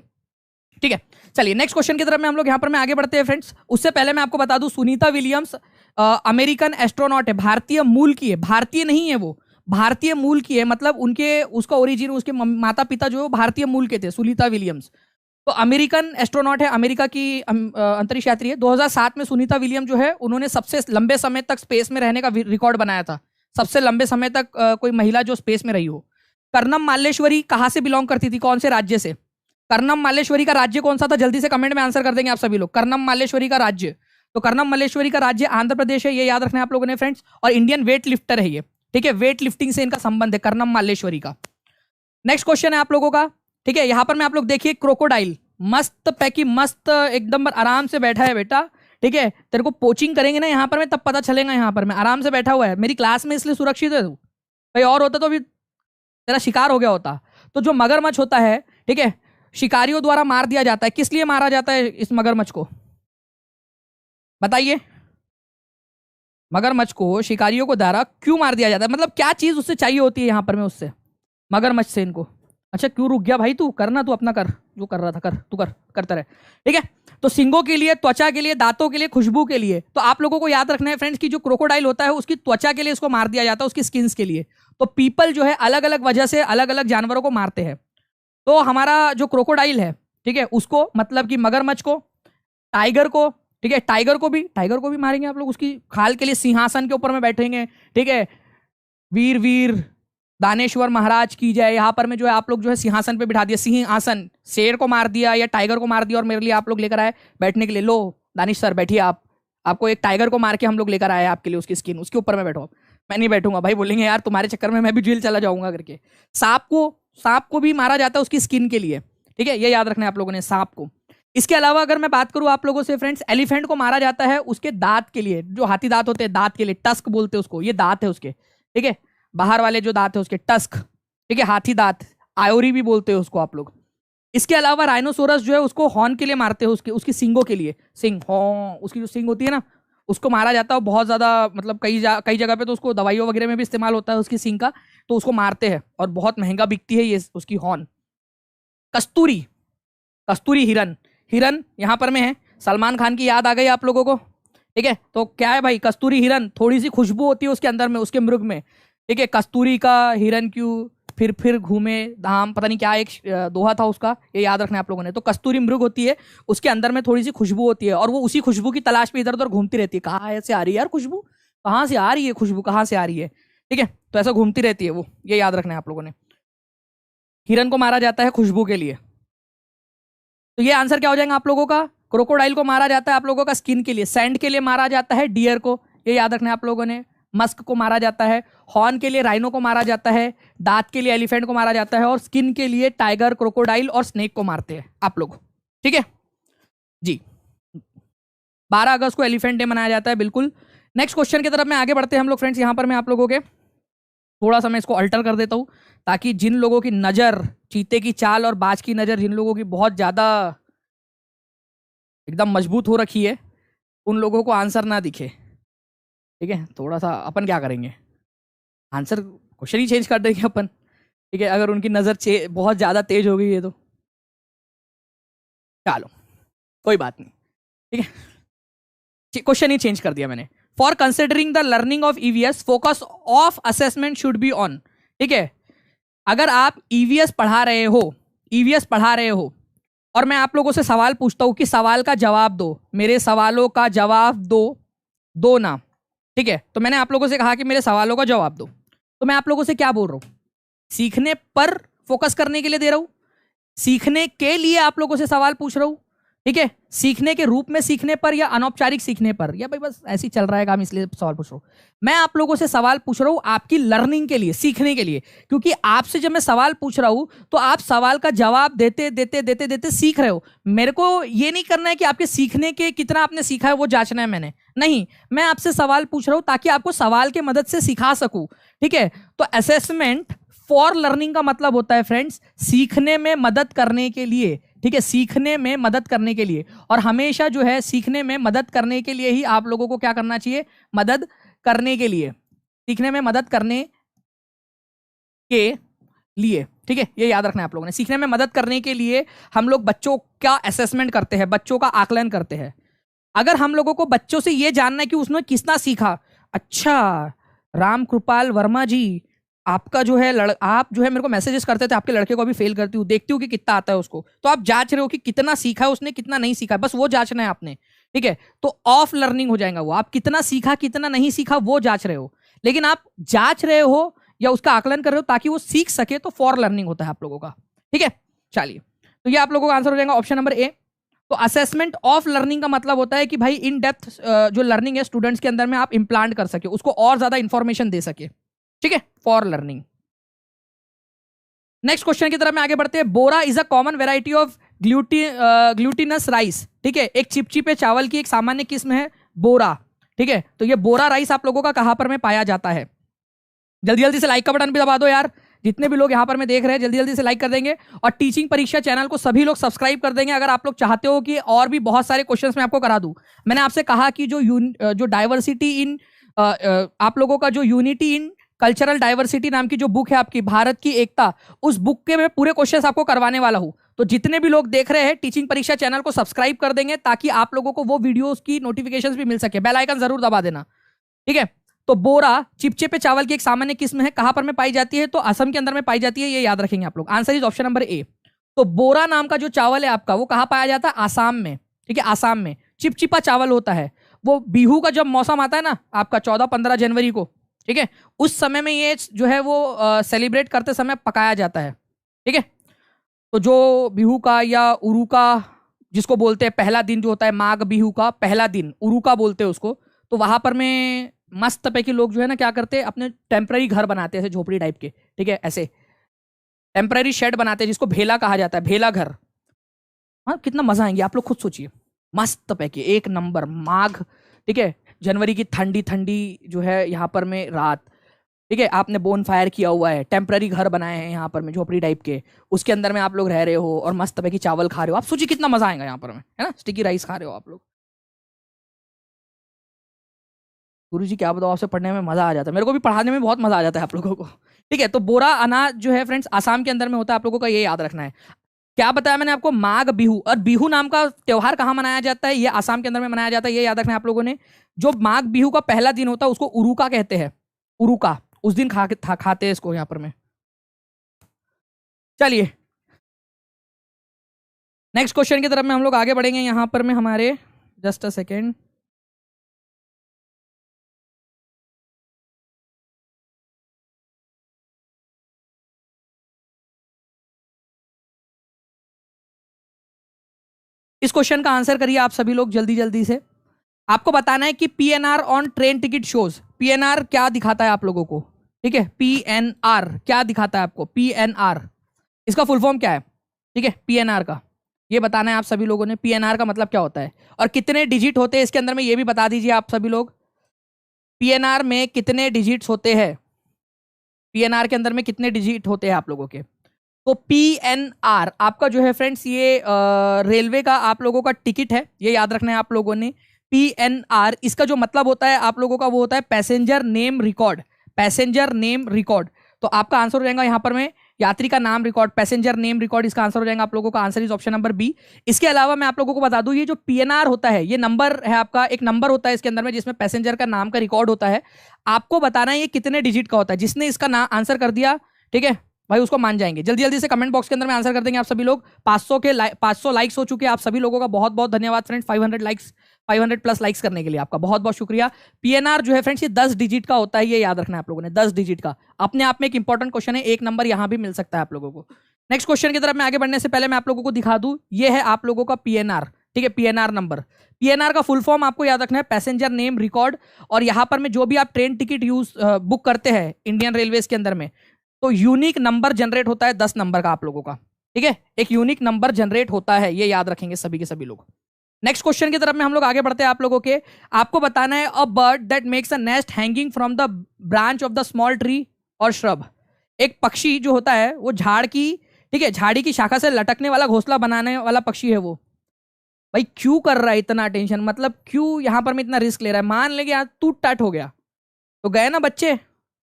ठीक है, चलिए नेक्स्ट क्वेश्चन की तरफ में हम लोग यहाँ पर में आगे बढ़ते हैं फ्रेंड्स। उससे पहले मैं आपको बता दूं सुनीता विलियम्स अमेरिकन एस्ट्रोनॉट है, भारतीय मूल की है, भारतीय नहीं है वो, भारतीय मूल की है, मतलब उनके उसका ओरिजिन उसके माता पिता जो भारतीय मूल के थे, सुनीता विलियम्स। तो अमेरिकन एस्ट्रोनॉट है, अमेरिका की अंतरिक्ष यात्री है। 2007 में सुनीता विलियम जो है उन्होंने सबसे लंबे समय तक स्पेस में रहने का रिकॉर्ड बनाया था, सबसे लंबे समय तक कोई महिला जो स्पेस में रही हो। कर्नम माल्लेश्वरी कहाँ से बिलोंग करती थी, कौन से राज्य से? कर्नम माल्लेश्वरी का राज्य कौन सा था? जल्दी से कमेंट में आंसर कर देंगे आप सभी लोग। कर्नम माल्लेश्वरी का राज्य, तो कर्नम माल्लेश्वरी का राज्य आंध्र प्रदेश है, ये याद रखना है आप लोगों ने फ्रेंड्स। और इंडियन वेट लिफ्टर है ये। ठीक है, वेट लिफ्टिंग से इनका संबंध है कर्नम माल्लेश्वरी का। नेक्स्ट क्वेश्चन है आप लोगों का। ठीक है, यहां पर मैं आप लोग देखिए क्रोकोडाइल, मस्त पैकी मस्त एकदम आराम से बैठा है बेटा। ठीक है, तेरे को कोचिंग करेंगे ना यहाँ पर मैं तब पता चलेगा। यहाँ पर मैं आराम से बैठा हुआ है, मेरी क्लास में इसलिए सुरक्षित है तू, भाई और होता तो अभी तेरा शिकार हो गया होता। तो जो मगरमच्छ होता है, ठीक है, शिकारियों द्वारा मार दिया जाता है। किस लिए मारा जाता है इस मगरमच्छ को, बताइए? मगरमच्छ को शिकारियों को द्वारा क्यों मार दिया जाता है, मतलब क्या चीज उससे चाहिए होती है यहाँ पर में उससे, मगरमच्छ से इनको? अच्छा क्यों रुक गया भाई तू, करना तू अपना कर, जो कर रहा था कर, तू करता रहे। ठीक है, तो सींगों के लिए, त्वचा के लिए, दांतों के लिए, खुशबू के लिए। तो आप लोगों को याद रखना है फ्रेंड्स कि जो क्रोकोडाइल होता है उसकी त्वचा के लिए इसको मार दिया जाता है, उसकी स्किन्स के लिए। तो पीपल जो है अलग अलग वजह से अलग अलग जानवरों को मारते हैं। तो हमारा जो क्रोकोडाइल है, ठीक है, उसको मतलब कि मगरमच्छ को, टाइगर को, ठीक है, टाइगर को भी मारेंगे आप लोग, उसकी खाल के लिए सिंहासन के ऊपर में बैठेंगे। ठीक है, वीर वीर दानेश्वर महाराज की जाए, यहाँ पर में जो है आप लोग जो है सिंहासन पे बिठा दिया, सिंहासन। शेर को मार दिया या टाइगर को मार दिया और मेरे लिए आप लोग लेकर आए बैठने के लिए, लो दानिश सर बैठिए आप, आपको एक टाइगर को मार के हम लोग लेकर आए आपके लिए, उसकी स्किन, उसके ऊपर में बैठो। मैं नहीं बैठूंगा भाई, बोलेंगे यार तुम्हारे चक्कर में मैं भी जेल चला जाऊंगा करके। सांप को भी मारा जाता है उसकी स्किन के लिए। ठीक है, ये याद रखना है आप लोगों ने, सांप को। इसके अलावा अगर मैं बात करूं आप लोगों से फ्रेंड्स, एलिफेंट को मारा जाता है उसके दांत के लिए, जो हाथी दांत होते हैं, दांत के लिए, टस्क बोलते हैं उसको, ये दांत है उसके। ठीक है, बाहर वाले जो दांत है उसके, टस्क। ठीक है, हाथी दांत, आयोरी भी बोलते हैं उसको आप लोग। इसके अलावा राइनोसोरस जो है उसको हॉर्न के लिए मारते हैं, उसकी सींगों के लिए, सिंग, उसकी जो सींग होती है ना, उसको मारा जाता है बहुत ज्यादा, मतलब कई जगह पे तो उसको दवाइयों वगैरह में भी इस्तेमाल होता है उसकी सींग का, तो उसको मारते हैं और बहुत महंगा बिकती है ये उसकी हॉर्न। कस्तूरी हिरन यहाँ पर में है, सलमान खान की याद आ गई आप लोगों को। ठीक है, तो क्या है भाई, कस्तूरी हिरन, थोड़ी सी खुशबू होती है उसके अंदर में, उसके मृग में। ठीक है, कस्तूरी का हिरन क्यों फिर घूमे धाम, पता नहीं क्या एक दोहा था उसका, ये याद रखना है आप लोगों ने। तो कस्तूरी मृग होती है, उसके अंदर में थोड़ी सी खुशबू होती है और वो उसी खुशबू की तलाश में इधर उधर घूमती रहती है। कहाँ से आ रही है यार खुशबू, कहाँ से आ रही है खुशबू, कहाँ से आ रही है? ठीक है, तो ऐसा घूमती रहती है वो, ये याद रखना है आप लोगों ने। हिरन को मारा जाता है खुशबू के लिए, तो ये आंसर क्या हो जाएगा आप लोगों का? क्रोकोडाइल को मारा जाता है आप लोगों का स्किन के लिए। सैंड के लिए मारा जाता है डियर को, ये याद रखना है आप लोगों ने। मस्क को मारा जाता है, हॉर्न के लिए राइनो को मारा जाता है, दांत के लिए एलिफेंट को मारा जाता है, और स्किन के लिए टाइगर, क्रोकोडाइल और स्नेक को मारते हैं आप लोग। ठीक है जी। 12 अगस्त को एलिफेंट डे मनाया जाता है, बिल्कुल। नेक्स्ट क्वेश्चन की तरफ में आगे बढ़ते हैं हम लोग फ्रेंड्स। यहां पर मैं आप लोगों के थोड़ा सा मैं इसको अल्टर कर देता हूं, ताकि जिन लोगों की नजर चीते की चाल और बाज की नजर जिन लोगों की बहुत ज्यादा एकदम मजबूत हो रखी है, उन लोगों को आंसर ना दिखे। ठीक है, थोड़ा सा अपन क्या करेंगे, आंसर क्वेश्चन ही चेंज कर देंगे अपन। ठीक है, अगर उनकी नजर बहुत ज्यादा तेज हो गई है तो चलो कोई बात नहीं। ठीक है, क्वेश्चन ही चेंज कर दिया मैंने। For considering the learning of EVS, focus of assessment should be on. ठीक है, अगर आप ईवीएस पढ़ा रहे हो और मैं आप लोगों से सवाल पूछता हूं कि सवाल का जवाब दो, मेरे सवालों का जवाब दो ना। ठीक है, तो मैंने आप लोगों से कहा कि मेरे सवालों का जवाब दो, तो मैं आप लोगों से क्या बोल रहा हूं, सीखने पर फोकस करने के लिए दे रहा हूं, सीखने के लिए आप लोगों से सवाल पूछ रहा हूं। ठीक है, सीखने के रूप में सीखने पर या अनौपचारिक सीखने पर, या भाई बस ऐसे ही चल रहा है काम इसलिए सवाल पूछ रहा हूं। मैं आप लोगों से सवाल पूछ रहा हूं आपकी लर्निंग के लिए, सीखने के लिए, क्योंकि आपसे जब मैं सवाल पूछ रहा हूं तो आप सवाल का जवाब देते देते देते देते सीख रहे हो। मेरे को ये नहीं करना है कि आपके सीखने के कितना आपने सीखा है वो जांचना है मैंने, नहीं, मैं आपसे सवाल पूछ रहा हूं ताकि आपको सवाल की मदद से सिखा सकूं। ठीक है, तो असेसमेंट फॉर लर्निंग का मतलब होता है फ्रेंड्स सीखने में मदद करने के लिए। ठीक है, सीखने में मदद करने के लिए, और हमेशा जो है सीखने में मदद करने के लिए ही आप लोगों को क्या करना चाहिए, मदद करने के लिए, सीखने में मदद करने के लिए। ठीक है, ये याद रखना है आप लोगों ने, सीखने में मदद करने के लिए हम लोग बच्चों का असेसमेंट करते हैं, बच्चों का आकलन करते हैं। अगर हम लोगों को बच्चों से ये जानना है कि उसने कितना सीखा, अच्छा राम कृपाल वर्मा जी, आपका जो है आप जो है मेरे को मैसेजेस करते थे, आपके लड़के को अभी फेल करती हूँ, देखती हूँ कि कितना आता है उसको, तो आप जांच रहे हो कि कितना सीखा है उसने, कितना नहीं सीखा, बस वो जांचना है आपने। ठीक है, तो ऑफ लर्निंग हो जाएगा वो, आप कितना सीखा कितना नहीं सीखा वो जांच रहे हो, लेकिन आप जांच रहे हो या उसका आकलन कर रहे हो ताकि वो सीख सके, तो फॉर लर्निंग होता है आप लोगों का। ठीक है, चलिए, तो ये आप लोगों का आंसर हो जाएगा ऑप्शन नंबर ए। तो असेसमेंट ऑफ लर्निंग का मतलब होता है कि भाई इन डेप्थ जो लर्निंग है स्टूडेंट्स के अंदर में आप इंप्लांट कर सके, उसको और ज्यादा इंफॉर्मेशन दे सके। ठीक है, फॉर लर्निंग। नेक्स्ट क्वेश्चन की तरफ में आगे बढ़ते हैं। Bora is a common variety of glutinous rice. ठीक है, एक चिपचिपे चावल की एक सामान्य किस्म है बोरा। ठीक है, तो ये बोरा राइस आप लोगों का कहां पर में पाया जाता है? जल्दी जल्दी से लाइक का बटन भी दबा दो यार, जितने भी लोग यहां पर में देख रहे हैं जल्दी जल्दी से लाइक कर देंगे, और टीचिंग परीक्षा चैनल को सभी लोग सब्सक्राइब कर देंगे अगर आप लोग चाहते हो कि और भी बहुत सारे क्वेश्चंस मैं आपको करा दूं। मैंने आपसे कहा कि जो डाइवर्सिटी इन आप लोगों का जो यूनिटी इन कल्चरल डाइवर्सिटी नाम की जो बुक है आपकी, भारत की एकता, उस बुक के मैं पूरे क्वेश्चंस आपको करवाने वाला हूं। तो जितने भी लोग देख रहे हैं टीचिंग परीक्षा चैनल को सब्सक्राइब कर देंगे ताकि आप लोगों को वो वीडियोस की नोटिफिकेशंस भी मिल सके, बेल आइकन जरूर दबा देना। ठीक है, तो बोरा चिपचिपे चावल की एक सामान्य किस्म है, कहां पर में पाई जाती है? तो असम के अंदर में पाई जाती है, ये याद रखेंगे आप लोग। Answer is option number A. तो बोरा नाम का जो चावल है आपका वो कहां पाया जाता है? आसाम में। ठीक है, आसाम में चिपचिपा चावल होता है। वो बिहू का जब मौसम आता है ना आपका 14-15 जनवरी को, ठीक है, उस समय में ये जो है वो सेलिब्रेट करते समय पकाया जाता है। ठीक है, तो जो बिहू का या उरू का जिसको बोलते हैं पहला दिन जो होता है, माघ बिहू का पहला दिन उरू का बोलते हैं उसको, तो वहां पर में मस्त पैकी लोग जो है ना क्या करते हैं, अपने टेम्पररी घर बनाते हैं ऐसे झोपड़ी टाइप के। ठीक है, ऐसे टेम्पररी शेड बनाते हैं जिसको भेला कहा जाता है, भेला घर। हाँ, कितना मजा आएंगे आप लोग खुद सोचिए, मस्त पैकी एक नंबर माघ। ठीक है, जनवरी की ठंडी ठंडी जो है यहाँ पर में रात। ठीक है, आपने बोन फायर किया हुआ है, टेम्पररी घर बनाए हैं यहाँ पर में झोपड़ी टाइप के, उसके अंदर में आप लोग रह रहे हो और मस्त पैकी चावल खा रहे हो। आप सोचिए कितना मजा आएगा यहाँ पर में, है ना, स्टिकी राइस खा रहे हो आप लोग। गुरु जी क्या बताओ, आपसे पढ़ने में मजा आ जाता है, मेरे को भी पढ़ाने में बहुत मजा आ जाता है आप लोगों को। ठीक है, तो बोरा अनाज जो है फ्रेंड्स आसाम के अंदर में होता है, आप लोगों का ये याद रखना है। क्या बताया मैंने आपको? माघ बिहू। और बिहू नाम का त्योहार कहाँ मनाया जाता है? ये आसाम के अंदर में मनाया जाता है, ये याद रखना है आप लोगों ने। जो माघ बिहू का पहला दिन होता है उसको उरुका कहते हैं, उरुका। उस दिन खाते हैं इसको यहाँ पर में। चलिए नेक्स्ट क्वेश्चन की तरफ में हम लोग आगे बढ़ेंगे यहाँ पर में हमारे, जस्ट अ सेकेंड। इस क्वेश्चन का आंसर करिए आप सभी लोग जल्दी जल्दी से। आपको बताना है कि PNR on train ticket shows, PNR क्या दिखाता है आप लोगों को, ठीक है, पीएनआर क्या दिखाता है आपको, पीएनआर इसका फुल फॉर्म क्या है, ठीक है, पीएनआर का ये बताना है आप सभी लोगों ने, पीएनआर का मतलब क्या होता है और कितने डिजिट होते हैं इसके अंदर में, ये भी बता दीजिए आप सभी लोग। पीएनआर में कितने डिजिट्स होते हैं, पीएनआर के अंदर में कितने डिजिट होते हैं आप लोगों के। तो पीएनआर आपका जो है फ्रेंड्स ये रेलवे का आप लोगों का टिकट है, ये याद रखना है आप लोगों ने। पीएनआर इसका जो मतलब होता है आप लोगों का वो होता है passenger name record, passenger name record. तो आपका आंसर हो जाएगा यहाँ पर में यात्री का नाम रिकॉर्ड, पैसेंजर नेम रिकॉर्ड, इसका आंसर हो जाएगा आप लोगों का, answer is option number B. इसके अलावा मैं आप लोगों को बता दूं ये जो पीएनआर होता है ये नंबर है आपका, एक नंबर होता है इसके अंदर में जिसमें पैसेंजर का नाम का रिकॉर्ड होता है। आपको बताना है ये कितने डिजिट का होता है, जिसने इसका आंसर कर दिया ठीक है भाई उसको मान जाएंगे। जल्दी जल्दी से कमेंट बॉक्स के अंदर में आंसर कर देंगे आप सभी लोग। 500 लाइक्स हो चुके हैं आप सभी लोगों का, बहुत बहुत धन्यवाद फ्रेंड्स। 500 प्लस लाइक्स करने के लिए आपका बहुत बहुत शुक्रिया। पीएनआर जो है फ्रेंड्स ये 10 डिजिट का होता है, ये याद रखना है आप लोगों ने, 10 डिजिट का। अपने आप में एक इंपॉर्टेंट क्वेश्चन है, एक नंबर यहां भी मिल सकता है आप लोगों को। नेक्स्ट क्वेश्चन की तरफ मैं आगे बढ़ने से पहले मैं आप लोगों को दिखा दूं, ये है आप लोगों का पीएनआर, ठीक है, पीएनआर नंबर। पीएनआर का फुल फॉर्म आपको याद रखना है पैसेंजर नेम रिकॉर्ड। और यहां पर में जो भी आप ट्रेन टिकट बुक करते हैं इंडियन रेलवेज के अंदर में, तो यूनिक नंबर जनरेट होता है 10 नंबर का आप लोगों का, ठीक है, एक यूनिक नंबर जनरेट होता है, ये याद रखेंगे सभी के सभी लोग। नेक्स्ट क्वेश्चन की तरफ में हम लोग आगे बढ़ते हैं आप लोगों के। आपको बताना है a bird that makes a nest hanging from the branch of the small tree और श्रब। एक पक्षी जो होता है वो झाड़ की, ठीक है, झाड़ी की शाखा से लटकने वाला घोंसला बनाने वाला पक्षी है वो। भाई क्यों कर रहा है इतना टेंशन, मतलब क्यों यहां पर मैं इतना रिस्क ले रहा है। मान ले यार टूट टाट हो गया तो गए ना बच्चे,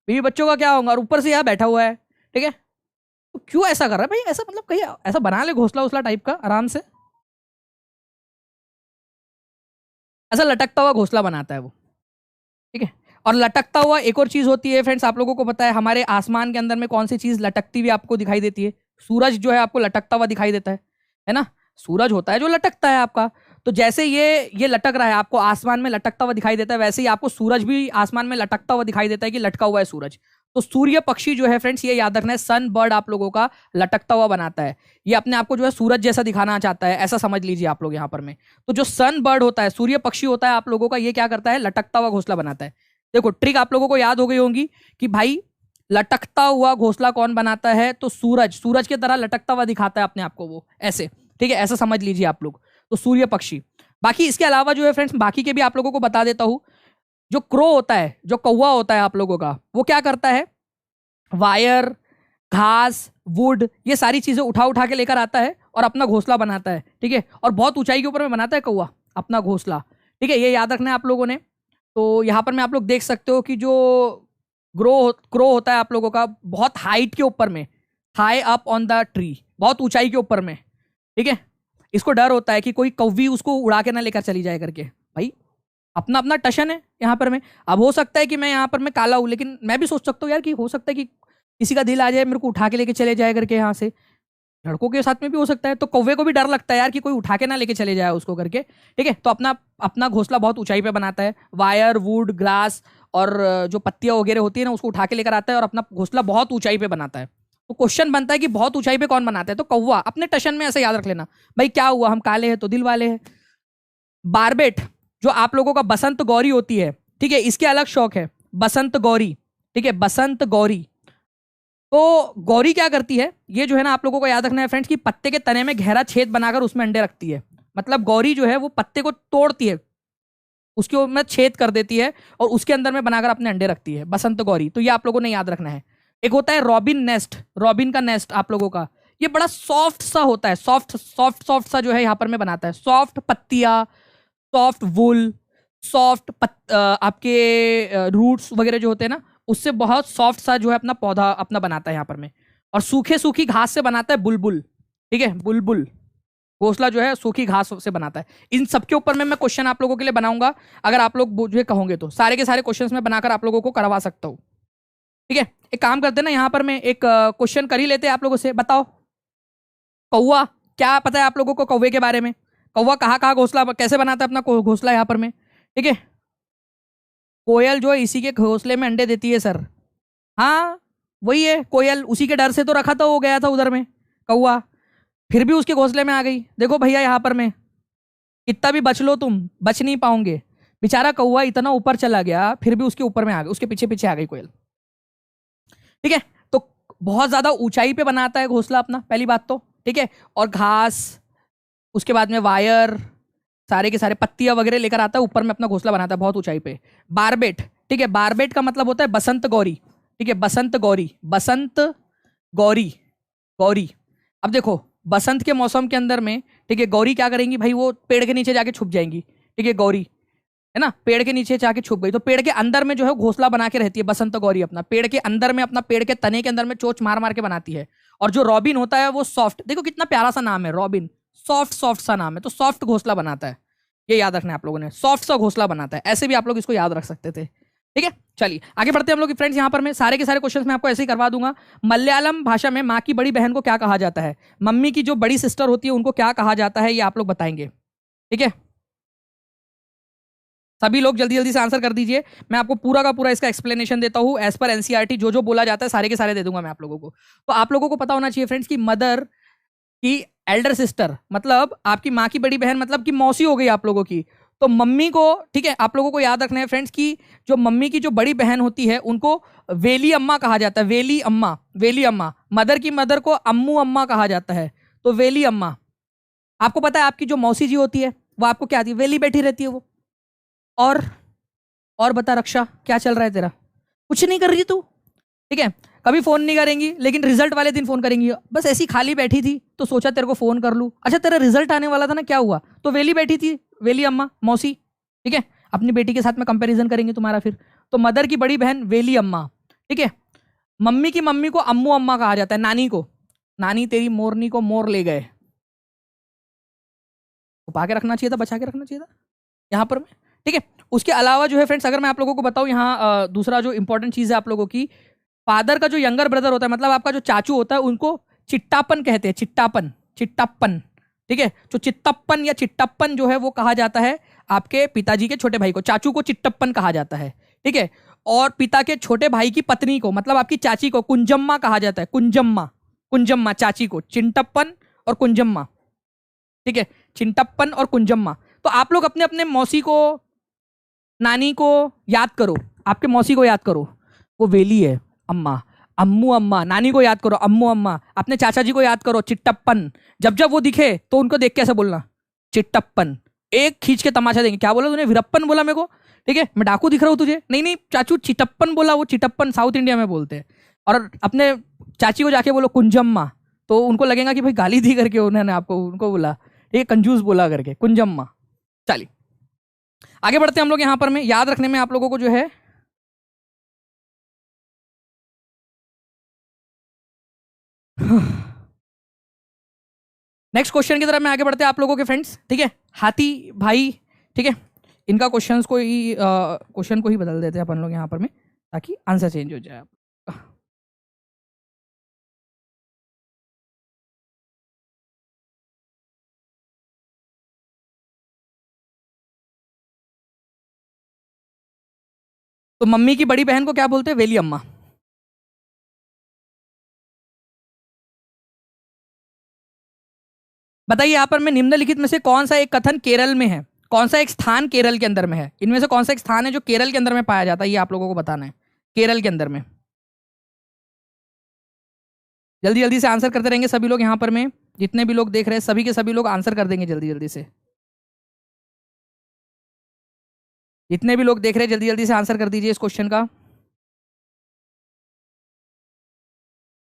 बीवी बच्चों का क्या होगा, और ऊपर से यहाँ बैठा हुआ है, ठीक है, तो क्यों ऐसा कर रहा है भाई, ऐसा मतलब कहीं ऐसा बना ले घोंसला उसला टाइप का आराम से, ऐसा लटकता हुआ घोंसला बनाता है वो, ठीक है। और लटकता हुआ एक और चीज होती है फ्रेंड्स, आप लोगों को पता है हमारे आसमान के अंदर में कौन सी चीज लटकती हुई आपको दिखाई देती है, सूरज जो है आपको लटकता हुआ दिखाई देता है ना, सूरज होता है जो लटकता है आपका। तो जैसे ये लटक रहा है आपको आसमान में लटकता हुआ दिखाई देता है, वैसे ही आपको सूरज भी आसमान में लटकता हुआ दिखाई देता है कि लटका हुआ है सूरज। तो सूर्य पक्षी जो है फ्रेंड्स ये याद रखना है सन बर्ड आप लोगों का लटकता हुआ बनाता है, ये अपने आप को जो है सूरज जैसा दिखाना चाहता है, ऐसा समझ लीजिए आप लोग यहाँ पर में। तो जो सन बर्ड होता है, सूर्य पक्षी होता है आप लोगों का, ये क्या करता है, लटकता हुआ घोंसला बनाता है। देखो ट्रिक आप लोगों को याद हो गई होगी कि भाई लटकता हुआ घोंसला कौन बनाता है, तो सूरज की तरह लटकता हुआ दिखाता है अपने आप को वो, ऐसे, ठीक है, ऐसा समझ लीजिए आप लोग। तो सूर्य पक्षी। बाकी इसके अलावा जो है फ्रेंड्स बाकी के भी आप लोगों को बता देता हूं, जो क्रो होता है, जो कौवा होता है आप लोगों का, वो क्या करता है, वायर, घास, वुड, ये सारी चीजें उठा उठा के लेकर आता है और अपना घोंसला बनाता है, ठीक है, और बहुत ऊंचाई के ऊपर में बनाता है कौवा अपना घोंसला, ठीक है, ये याद रखना है आप लोगों ने। तो यहाँ पर में आप लोग देख सकते हो कि जो क्रो होता है आप लोगों का बहुत हाइट के ऊपर में, high up on the tree, बहुत ऊंचाई के ऊपर में, ठीक है, इसको डर होता है कि कोई कौवी उसको उड़ा के ना लेकर चली जाए करके। भाई अपना अपना टशन है यहाँ पर में। अब हो सकता है कि मैं यहाँ पर मैं काला हूँ, लेकिन मैं भी सोच सकता हूँ यार कि हो सकता है कि किसी का दिल आ जाए मेरे को उठा के लेके चले जाए करके यहाँ से, लड़कों के साथ में भी हो सकता है। तो कौवे को भी डर लगता है यार कि कोई उठा के ना लेके चले जाए उसको करके, ठीक है। तो अपना अपना घोंसला बहुत ऊंचाई पे बनाता है, वायर, वुड, ग्रास और जो पत्तियां वगैरह होती है ना उसको उठा के लेकर आता है और अपना घोंसला बहुत ऊंचाई पे बनाता है। तो क्वेश्चन बनता है कि बहुत ऊंचाई पे कौन बनाता है, तो कौवा। अपने टशन में ऐसे याद रख लेना भाई, क्या हुआ हम काले हैं तो दिल वाले हैं। बारबेट जो आप लोगों का बसंत गौरी होती है, ठीक है, इसके अलग शौक है, बसंत गौरी, ठीक है, बसंत गौरी। तो गौरी क्या करती है, ये जो है ना आप लोगों को याद रखना है फ्रेंड्स कि पत्ते के तने में गहरा छेद बनाकर उसमें अंडे रखती है। मतलब गौरी जो है वो पत्ते को तोड़ती है, उसके ऊपर छेद कर देती है और उसके अंदर में बनाकर अपने अंडे रखती है, बसंत गौरी। तो ये आप लोगों ने याद रखना है। एक होता है रॉबिन नेस्ट, रॉबिन का नेस्ट आप लोगों का, ये बड़ा सॉफ्ट सा होता है, सॉफ्ट सा जो है यहाँ पर में बनाता है, सॉफ्ट पत्तियां, सॉफ्ट वुल, सॉफ्ट आपके रूट्स वगैरह जो होते हैं ना, उससे बहुत सॉफ्ट सा जो है अपना पौधा अपना बनाता है यहाँ पर में। और सूखी घास से बनाता है बुलबुल, ठीक है, बुलबुल घोंसला जो है सूखी घास से बनाता है। इन सब के ऊपर में मैं क्वेश्चन आप लोगों के लिए बनाऊंगा, अगर आप लोग मुझे कहोगे तो सारे के सारे क्वेश्चंस मैं बनाकर आप लोगों को करवा सकता हूँ, ठीक है। एक काम करते हैं ना, यहाँ पर मैं एक क्वेश्चन कर ही लेते हैं आप लोगों से। बताओ कौवा, क्या पता है आप लोगों को कौवे के बारे में, कौवा कहाँ घोंसला कैसे बनाता है अपना घोंसला यहाँ पर में, ठीक है। कोयल जो है इसी के घोंसले में अंडे देती है सर, हाँ वही है कोयल, उसी के डर से तो रखा तो हो गया था उधर में कौवा, फिर भी उसके घोंसले में आ गई। देखो भैया यहाँ पर में कितना भी बच लो तुम बच नहीं पाओगे, बेचारा कौवा इतना ऊपर चला गया, फिर भी उसके ऊपर में आ गया, उसके पीछे पीछे आ गई कोयल। ठीक है, तो बहुत ज्यादा ऊंचाई पे बनाता है घोंसला अपना, पहली बात तो। ठीक है, और घास, उसके बाद में वायर, सारे के सारे पत्तियां वगैरह लेकर आता है, ऊपर में अपना घोंसला बनाता है बहुत ऊंचाई पे। बारबेट, ठीक है, बारबेट का मतलब होता है बसंत गौरी। ठीक है, बसंत गौरी, बसंत गौरी, गौरी। अब देखो बसंत के मौसम के अंदर में, ठीक है, गौरी क्या करेंगी भाई, वो पेड़ के नीचे जाके छुप जाएंगी। ठीक है, गौरी है ना, पेड़ के नीचे जाके छुप गई, तो पेड़ के अंदर में जो है घोंसला बना के रहती है बसंत गौरी अपना, पेड़ के अंदर में, अपना पेड़ के तने के अंदर में चोंच मार मार के बनाती है। और जो रॉबिन होता है वो सॉफ्ट, देखो कितना प्यारा सा नाम है रॉबिन, सॉफ्ट सॉफ्ट सा नाम है, तो सॉफ्ट घोंसला बनाता है, ये याद रखना है आप लोगों ने, सॉफ्ट सा घोंसला बनाता है, ऐसे भी आप लोग इसको याद रख सकते थे। ठीक है, चलिए आगे बढ़ते हैं हम लोग फ्रेंड्स। यहाँ पर मैं सारे के सारे क्वेश्चंस मैं आपको ऐसे ही करवा दूंगा। मलयालम भाषा में माँ की बड़ी बहन को क्या कहा जाता है, मम्मी की जो बड़ी सिस्टर होती है उनको क्या कहा जाता है, ये आप लोग बताएंगे। ठीक है, सभी लोग जल्दी जल्दी से आंसर कर दीजिए, मैं आपको पूरा का पूरा इसका एक्सप्लेनेशन देता हूं एज पर एनसीईआरटी, जो जो बोला जाता है सारे के सारे दे दूंगा मैं आप लोगों को। तो आप लोगों को पता होना चाहिए फ्रेंड्स कि मदर की एल्डर सिस्टर मतलब आपकी माँ की बड़ी बहन मतलब कि मौसी हो गई आप लोगों की। तो मम्मी को, ठीक है, आप लोगों को याद रखना है फ्रेंड्स कि जो मम्मी की जो बड़ी बहन होती है उनको वेली अम्मा कहा जाता है, वेली अम्मा, वेली अम्मा। मदर की मदर को अम्मू अम्मा कहा जाता है, तो वेली अम्मा। आपको पता है आपकी जो मौसी जी होती है वो आपको क्या आती है, वेली बैठी रहती है वो। और बता रक्षा, क्या चल रहा है तेरा, कुछ नहीं कर रही तू। ठीक है, कभी फोन नहीं करेंगी लेकिन रिजल्ट वाले दिन फोन करेंगी, बस ऐसी खाली बैठी थी तो सोचा तेरे को फोन कर लूं। अच्छा तेरा रिजल्ट आने वाला था ना, क्या हुआ, तो वेली बैठी थी, वेली अम्मा, मौसी। ठीक है, अपनी बेटी के साथ में कंपैरिजन करेंगे तुम्हारा फिर, तो मदर की बड़ी बहन वेली अम्मा। ठीक है, मम्मी की मम्मी को अम्मू अम्मा कहा जाता है, नानी को, नानी तेरी मोरनी को मोर ले गए, छुपा के रखना चाहिए था, बचा के रखना चाहिए था यहाँ पर। ठीक है, उसके अलावा जो है फ्रेंड्स अगर मैं आप लोगों को बताऊं यहाँ दूसरा जो इंपॉर्टेंट चीज है आप लोगों की, फादर का जो यंगर ब्रदर होता है मतलब आपका जो चाचू होता है उनको चिट्टापन कहते हैं, चिट्टापन, चिट्टापन। ठीक है, जो चित्तप्पन या चिट्टप्पन जो है वो कहा जाता है आपके पिताजी के छोटे भाई को, चाचू को चिट्टप्पन कहा जाता है। ठीक है, और पिता के छोटे भाई की पत्नी को मतलब आपकी चाची को कुंजम्मा कहा जाता है, कुंजम्मा, कुंजम्मा, चाची को चिंटप्पन और कुंजम्मा। ठीक है, चिंटप्पन और कुंजम्मा। तो आप लोग अपने अपने मौसी को, नानी को याद करो, आपके मौसी को याद करो, वो वेली है अम्मा, अम्मू अम्मा। नानी को याद करो अम्मू अम्मा, अपने चाचा जी को याद करो चिट्टप्पन। जब जब वो दिखे तो उनको देख के ऐसे बोलना चिट्टप्पन, एक खींच के तमाशा देंगे, क्या बोला तूने, वीरप्पन बोला मेरे को, ठीक है मैं डाकू दिख रहा हूँ तुझे, नहीं नहीं चाचू चिटप्पन बोला, वो चिटप्पन साउथ इंडिया में बोलते हैं। और अपने चाची को जाके बोलो कुंजम्मा, तो उनको लगेगा कि भाई गाली दी करके उन्होंने आपको, उनको बोला ठीक है कंजूस बोला करके, कुंजम्मा। चलिए आगे बढ़ते हैं हम लोग यहाँ पर, में याद रखने में आप लोगों को जो है नेक्स्ट क्वेश्चन की तरफ में आगे बढ़ते हैं आप लोगों के फ्रेंड्स। ठीक है, हाथी भाई, ठीक है, इनका क्वेश्चंस को ही क्वेश्चन को ही बदल देते हैं अपन लोग यहाँ पर में, ताकि आंसर चेंज हो जाए। तो मम्मी की बड़ी बहन को क्या बोलते हैं, वेली अम्मा। बताइए यहाँ पर में निम्नलिखित में से कौन सा एक कथन केरल में है, कौन सा एक स्थान केरल के अंदर में है, इनमें से कौन सा एक स्थान है जो केरल के अंदर में पाया जाता है, ये आप लोगों को बताना है, केरल के अंदर में। जल्दी जल्दी से आंसर करते रहेंगे सभी लोग यहाँ पर में, जितने भी लोग देख रहे हैं सभी के सभी लोग आंसर कर देंगे जल्दी जल्दी से, जितने भी लोग देख रहे हैं जल्दी जल्दी से आंसर कर दीजिए इस क्वेश्चन का,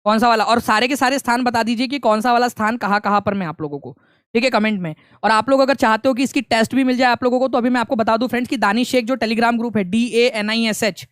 कौन सा वाला, और सारे के सारे स्थान बता दीजिए कि कौन सा वाला स्थान कहाँ कहाँ पर मैं आप लोगों को, ठीक है कमेंट में। और आप लोग अगर चाहते हो कि इसकी टेस्ट भी मिल जाए आप लोगों को, तो अभी मैं आपको बता दूं फ्रेंड्स कि दानिश शेख जो टेलीग्राम ग्रुप है, DANISH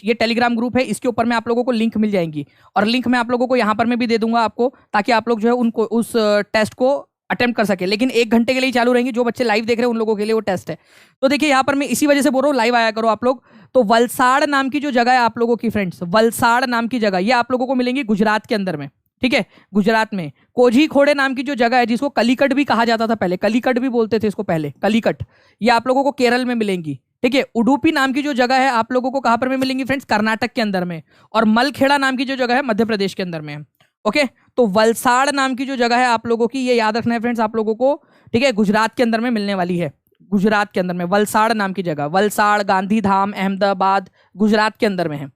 ये टेलीग्राम ग्रुप है, इसके ऊपर में आप लोगों को लिंक मिल जाएंगी, और लिंक मैं आप लोगों को यहाँ पर मैं भी दे दूंगा आपको, ताकि आप लोग जो है उनको उस टेस्ट को अटेम्प्ट कर सके, लेकिन 1 घंटे के लिए चालू रहेंगी, जो बच्चे लाइव देख रहे हैं उन लोगों के लिए वो टेस्ट है। तो देखिए यहाँ पर मैं इसी वजह से बोल रहा हूँ लाइव आया करो आप लोग। तो वलसाड़ नाम की जो जगह है आप लोगों की फ्रेंड्स, वलसाड़ नाम की जगह ये आप लोगों को मिलेंगी गुजरात के अंदर में, ठीक है गुजरात में। कोझीकोडे नाम की जो जगह है जिसको कलिकट भी कहा जाता था पहले, कलिकट भी बोलते थे इसको पहले, कलिकट, ये आप लोगों को केरल में मिलेंगी, ठीक है। उडुपी नाम की जो जगह है आप लोगों को कहां पर में मिलेंगी फ्रेंड्स, कर्नाटक के अंदर में। और मलखेड़ा नाम की जो जगह है मध्य प्रदेश के अंदर में है, ओके। तो वलसाड़ नाम की जो जगह है आप लोगों की, ये याद रखना है फ्रेंड्स आप लोगों को, ठीक है, गुजरात के अंदर में मिलने वाली है, गुजरात के अंदर में, वलसाड़ नाम की जगह, वलसाड़, गांधीधाम, अहमदाबाद गुजरात के अंदर में है।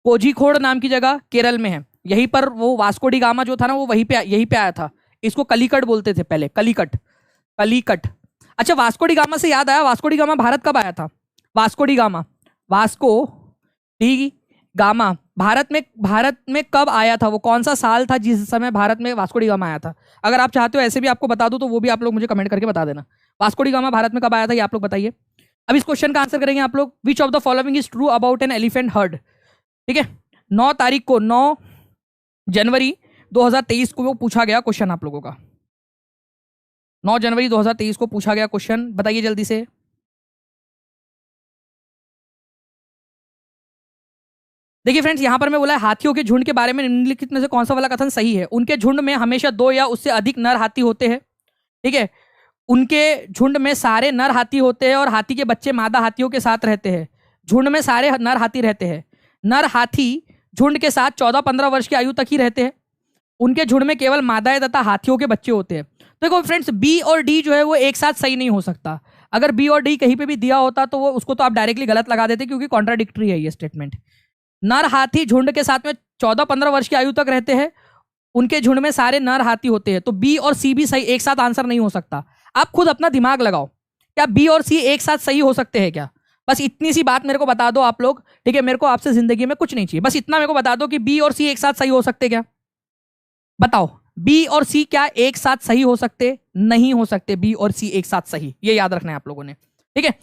कोझिकोड नाम की जगह केरल में है। यहीं पर वो वास्को डी गामा जो था ना वो यहीं पे आया था। इसको कलिकट बोलते थे पहले, कलिकट, कलिकट। अच्छा, वास्को डी गामा से याद आया, वास्को डी गामा भारत कब आया था? Vasco D gamma, Vasco D gamma Bharat में कब आया था? वो कौन सा साल था जिस समय भारत में वास्को डी गामा आया था? अगर आप चाहते हो ऐसे भी आपको बता दूं तो वो भी आप लोग मुझे कमेंट करके बता देना। वास्को डी गामा भारत में कब आया था ये आप लोग बताइए। अब इस क्वेश्चन का आंसर करेंगे आप लोग। Which of the following is true about an elephant heard? ठीक है, 9 तारीख को, 9 जनवरी 2023 को वो पूछा गया क्वेश्चन आप लोगों का। 9 जनवरी 2023 को पूछा गया क्वेश्चन, बताइए जल्दी से। देखिए फ्रेंड्स, यहां पर मैं बोला है हाथियों के झुंड के बारे में निम्नलिखित में से कौन सा वाला कथन सही है? उनके झुंड में हमेशा 2 या उससे अधिक नर हाथी होते हैं। ठीक है, उनके झुंड में सारे नर हाथी होते हैं और हाथी के बच्चे मादा हाथियों के साथ रहते हैं। झुंड में सारे नर हाथी रहते हैं। नर हाथी झुंड के साथ 14-15 वर्ष की आयु तक ही रहते हैं। उनके झुंड में केवल मादाएं तथा हाथियों के बच्चे होते हैं। देखो फ्रेंड्स, बी और डी जो है वो एक साथ सही नहीं हो सकता। अगर बी और डी कहीं पे भी दिया होता तो वो उसको तो आप डायरेक्टली गलत लगा देते, क्योंकि कॉन्ट्राडिक्टरी है ये स्टेटमेंट। नर हाथी झुंड के साथ में 14-15 वर्ष की आयु तक रहते हैं। उनके झुंड में सारे नर हाथी होते हैं। तो बी और सी भी सही, एक साथ आंसर नहीं हो सकता। आप खुद अपना दिमाग लगाओ, क्या बी और सी एक साथ सही हो सकते हैं क्या? बस इतनी सी बात मेरे को बता दो आप लोग। ठीक है, मेरे को आपसे जिंदगी में कुछ नहीं चाहिए, बस इतना मेरे को बता दो कि बी और सी एक साथ सही हो सकते क्या? बताओ, बी और सी क्या एक साथ सही हो सकते? नहीं हो सकते बी और सी एक साथ सही, ये याद रखना है आप लोगों ने। ठीक है,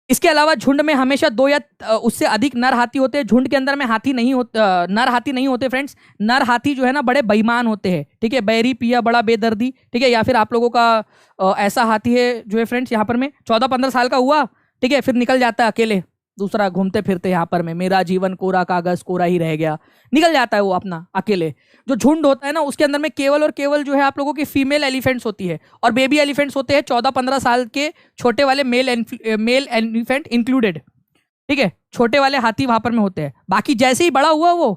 इसके अलावा झुंड में हमेशा 2 या उससे अधिक नर हाथी होते हैं। झुंड के अंदर में हाथी नहीं होते, नर हाथी नहीं होते फ्रेंड्स। नर हाथी जो है ना बड़े बेईमान होते हैं। ठीक है, बैरी पिया बड़ा बेदर्दी। ठीक है, या फिर आप लोगों का ऐसा हाथी है जो है फ्रेंड्स यहाँ पर में 14-15 साल का हुआ, ठीक है, फिर निकल जाता है अकेले, दूसरा घूमते फिरते यहाँ पर में, मेरा जीवन कोरा कागज कोरा ही रह गया, निकल जाता है वो अपना अकेले। जो झुंड होता है ना उसके अंदर में केवल और केवल जो है आप लोगों की फीमेल एलिफेंट्स होती है और बेबी एलिफेंट्स होते हैं 14-15 साल के छोटे वाले मेल एलिफेंट इंक्लूडेड। ठीक है, छोटे वाले हाथी वहां पर में होते हैं। बाकी जैसे ही बड़ा हुआ वो,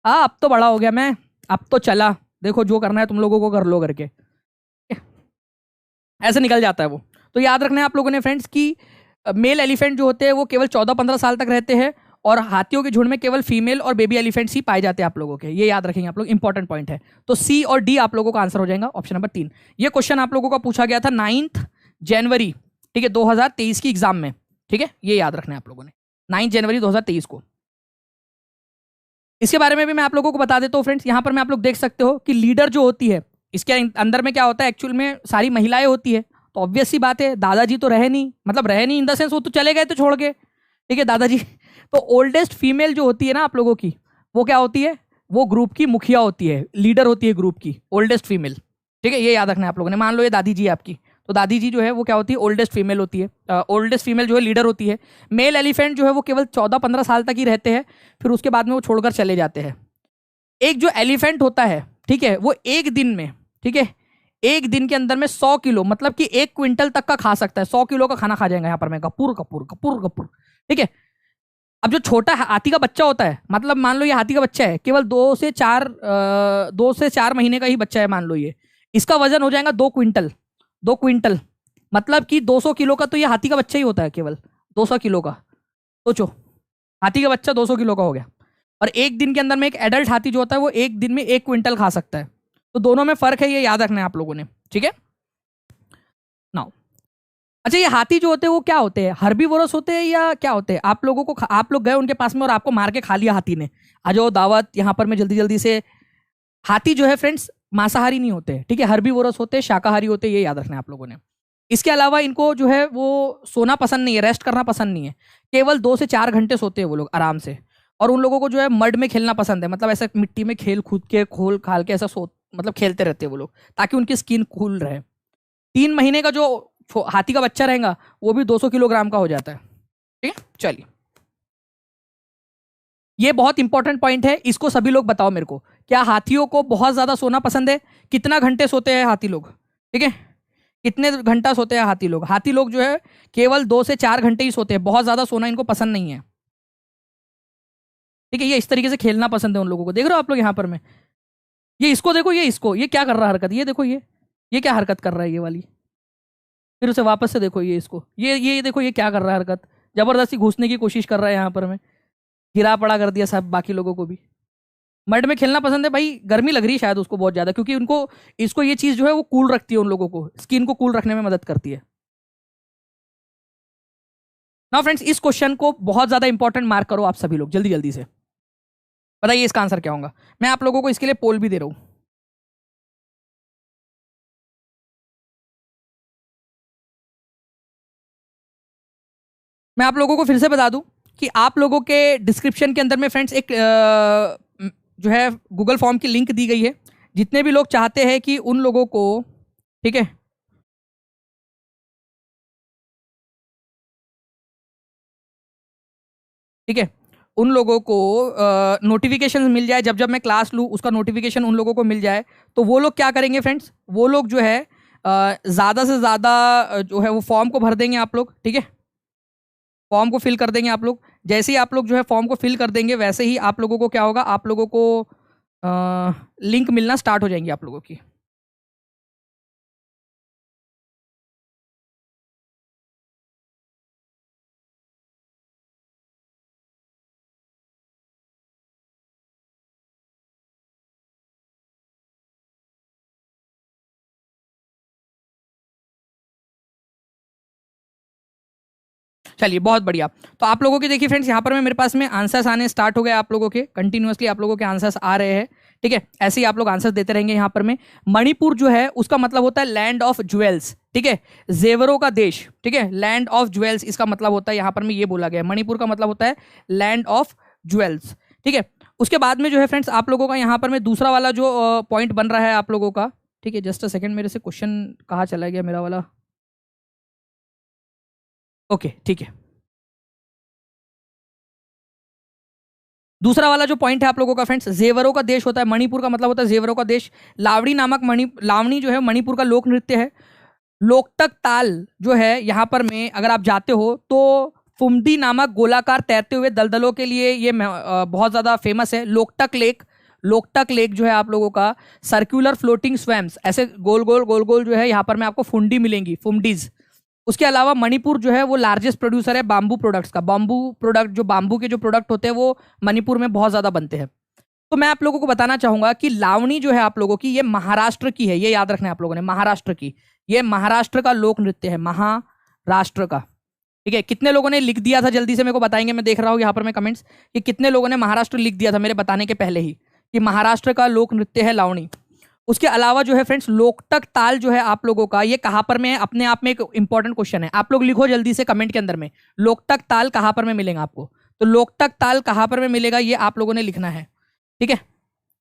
अब तो बड़ा हो गया मैं, अब तो चला, देखो जो करना है तुम लोगों को कर लो करके, ऐसे निकल जाता है वो। तो याद रखना है आप लोगों ने फ्रेंड्स कि मेल एलिफेंट जो होते हैं वो केवल 14-15 साल तक रहते हैं और हाथियों के झुंड में केवल फीमेल और बेबी एलिफेंट्स ही पाए जाते हैं आप लोगों के। ये याद रखेंगे आप लोग, इंपॉर्टेंट पॉइंट है। तो सी और डी आप लोगों का आंसर हो जाएगा, ऑप्शन नंबर 3। ये क्वेश्चन आप लोगों का पूछा गया था 9 जनवरी, ठीक है, 2023 की एग्जाम में। ठीक है, ये याद रखना है आप लोगों ने, 9 जनवरी 2023 को। इसके बारे में भी मैं आप लोगों को बता देता हूँ फ्रेंड्स। यहाँ पर मैं आप लोग देख सकते हो कि लीडर जो होती है, इसके अंदर में क्या होता है, एक्चुअल में सारी महिलाएं होती है। तो ऑब्वियस सी बात है, दादाजी तो रहे नहीं, मतलब रहे नहीं इन द सेंस वो तो चले गए तो छोड़ के, ठीक है, दादाजी। तो ओल्डेस्ट फीमेल जो होती है ना आप लोगों की, वो क्या होती है, वो ग्रुप की मुखिया होती है, लीडर होती है ग्रुप की, ओल्डेस्ट फीमेल। ठीक है, ये याद रखना है आप लोगों ने। मान लो ये दादी जी है आपकी, तो दादी जी जो है वो क्या होती है, ओल्डेस्ट फीमेल होती है। ओल्डेस्ट फीमेल जो है लीडर होती है। मेल एलिफेंट जो है वो केवल 14-15 साल तक ही रहते हैं, फिर उसके बाद में वो छोड़कर चले जाते हैं। एक जो एलिफेंट होता है, ठीक है, वो एक दिन में, ठीक है, एक दिन के अंदर में 100 किलो, मतलब कि 1 क्विंटल तक का खा सकता है। 100 किलो का खाना खा जाएगा यहाँ पर मैं, कपूर कपूर कपूर कपूर। ठीक है, अब जो छोटा हाथी का बच्चा होता है, मतलब मान लो ये हाथी का बच्चा है, केवल 2 से 4 महीने का ही बच्चा है मान लो ये, इसका वजन हो जाएगा 2 क्विंटल। 2 क्विंटल मतलब कि 200 किलो का तो ये हाथी का बच्चा ही होता है, केवल 200 किलो का। सोचो, हाथी का बच्चा 200 किलो का हो गया, और एक दिन के अंदर में एक एडल्ट हाथी जो होता है वो एक दिन में 1 क्विंटल खा सकता है। तो दोनों में फर्क है, ये याद रखना है आप लोगों ने। ठीक है, नाउ अच्छा, ये हाथी जो होते हैं वो क्या होते हैं, हर्बीवोरस होते हैं या क्या होते हैं? आप लोगों को, आप लोग गए उनके पास में और आपको मार के खा लिया हाथी ने, आ जाओ दावत यहाँ पर मैं जल्दी जल्दी से। हाथी जो है फ्रेंड्स मांसाहारी नहीं होते, ठीक है, हर्बीवोरस होते हैं, शाकाहारी होते हैं, ये याद रखना है आप लोगों ने। इसके अलावा इनको जो है वो सोना पसंद नहीं है, रेस्ट करना पसंद नहीं है। केवल 2 से 4 घंटे सोते हैं वो लोग आराम से। और उन लोगों को जो है मड में खेलना पसंद है, मतलब ऐसे मिट्टी में खेल कूद के खोल खाल के ऐसा मतलब खेलते रहते हैं वो लोग, ताकि उनकी स्किन कूल रहे। 3 महीने का जो हाथी का बच्चा रहेगा वो भी 200 किलोग्राम का हो जाता है। ठीक है, चलिए, ये बहुत इंपॉर्टेंट पॉइंट है, इसको सभी लोग बताओ मेरे को। क्या हाथियों को बहुत ज्यादा सोना पसंद है? कितना घंटे सोते हैं हाथी लोग? ठीक है, कितने घंटा सोते हैं हाथी लोग? हाथी लोग जो है केवल 2 से 4 घंटे ही सोते हैं, बहुत ज्यादा सोना इनको पसंद नहीं है। ठीक है, ये इस तरीके से खेलना पसंद है उन लोगों को। देख रहे हो आप लोग यहाँ पर में, ये इसको देखो, ये इसको, ये क्या कर रहा है हरकत, ये देखो, ये क्या हरकत कर रहा है ये वाली, फिर उसे वापस से देखो, ये इसको ये देखो ये क्या कर रहा है हरकत, जबरदस्ती घुसने की कोशिश कर रहा है यहाँ पर। मैं गिरा पड़ा कर दिया सब बाकी लोगों को भी। मड में खेलना पसंद है भाई, गर्मी लग रही है शायद उसको बहुत ज्यादा, क्योंकि उनको इसको ये चीज जो है वो कूल रखती है, उन लोगों को स्किन को कूल रखने में मदद करती है। नाउ फ्रेंड्स, इस क्वेश्चन को बहुत ज्यादा इंपॉर्टेंट मार्क करो आप सभी लोग, जल्दी जल्दी से बताइए इसका आंसर क्या होगा। मैं आप लोगों को इसके लिए पोल भी दे रहा हूं। मैं आप लोगों को फिर से बता दूं कि आप लोगों के डिस्क्रिप्शन के अंदर में फ्रेंड्स एक जो है गूगल फॉर्म की लिंक दी गई है। जितने भी लोग चाहते हैं कि उन लोगों को, ठीक है, ठीक है, उन लोगों को नोटिफिकेशन मिल जाए, जब जब मैं क्लास लूँ उसका नोटिफिकेशन उन लोगों को मिल जाए, तो वो लोग क्या करेंगे फ्रेंड्स, वो लोग जो है ज़्यादा से ज़्यादा जो है वो फॉर्म को भर देंगे आप लोग, ठीक है, फॉर्म को फिल कर देंगे आप लोग। जैसे ही आप लोग जो है फॉर्म को फिल कर देंगे, वैसे ही आप लोगों को क्या होगा, आप लोगों को लिंक मिलना स्टार्ट हो जाएंगी आप लोगों की। चलिए बहुत बढ़िया। तो आप लोगों के देखिए फ्रेंड्स, यहाँ पर मैं मेरे पास में आंसर्स आने स्टार्ट हो गए आप लोगों के, कंटिन्यूअसली आप लोगों के आंसर्स आ रहे हैं, ठीक है। ऐसे ही आप लोग आंसर्स देते रहेंगे। यहाँ पर में मणिपुर जो है उसका मतलब होता है लैंड ऑफ ज्वेल्स, ठीक है, जेवरों का देश, ठीक है, लैंड ऑफ ज्वेल्स इसका मतलब होता है, यहाँ पर में ये बोला गया है मणिपुर का मतलब होता है लैंड ऑफ ज्वेल्स, ठीक है। उसके बाद में जो है फ्रेंड्स आप लोगों का यहाँ पर में दूसरा वाला जो पॉइंट बन रहा है आप लोगों का, ठीक है, जस्ट अ सेकेंड, मेरे से क्वेश्चन कहाँ चला गया मेरा वाला, ओके ठीक है। दूसरा वाला जो पॉइंट है आप लोगों का फ्रेंड्स, जेवरों का देश होता है, मणिपुर का मतलब होता है जेवरों का देश। लावड़ी नामक लावणी जो है मणिपुर का लोक नृत्य है। लोकटक ताल जो है यहाँ पर में अगर आप जाते हो तो फुमडी नामक गोलाकार तैरते हुए दलदलों के लिए ये बहुत ज़्यादा फेमस है। लोकटक लेक, लोकटक लेक जो है आप लोगों का सर्कुलर फ्लोटिंग स्वैम्स, ऐसे गोल गोल गोल गोल जो है यहाँ पर में आपको फुंडी मिलेंगी, फुमडीज। उसके अलावा मणिपुर जो है वो लार्जेस्ट प्रोड्यूसर है बाम्बू प्रोडक्ट्स का। बाम्बू प्रोडक्ट, जो बाम्बू के जो प्रोडक्ट होते हैं वो मणिपुर में बहुत ज़्यादा बनते हैं। तो मैं आप लोगों को बताना चाहूंगा कि लावणी जो है आप लोगों की, ये महाराष्ट्र की है, ये याद रखना है आप लोगों ने, महाराष्ट्र की, ये महाराष्ट्र का लोक नृत्य है, महाराष्ट्र का, ठीक है। कितने लोगों ने लिख दिया था जल्दी से मेरे को बताएंगे, मैं देख रहा हूँ यहाँ पर मैं कमेंट्स कि कितने लोगों ने महाराष्ट्र लिख दिया था मेरे बताने के पहले ही कि महाराष्ट्र का लोक नृत्य है लावणी। उसके अलावा जो है फ्रेंड्स लोकटक ताल जो है आप लोगों का, ये कहाँ पर में है, अपने आप में एक इंपॉर्टेंट क्वेश्चन है। आप लोग लिखो जल्दी से कमेंट के अंदर में, लोकटक ताल कहाँ पर में मिलेगा आपको। तो लोकटक ताल कहाँ पर में मिलेगा ये आप लोगों ने लिखना है, ठीक है,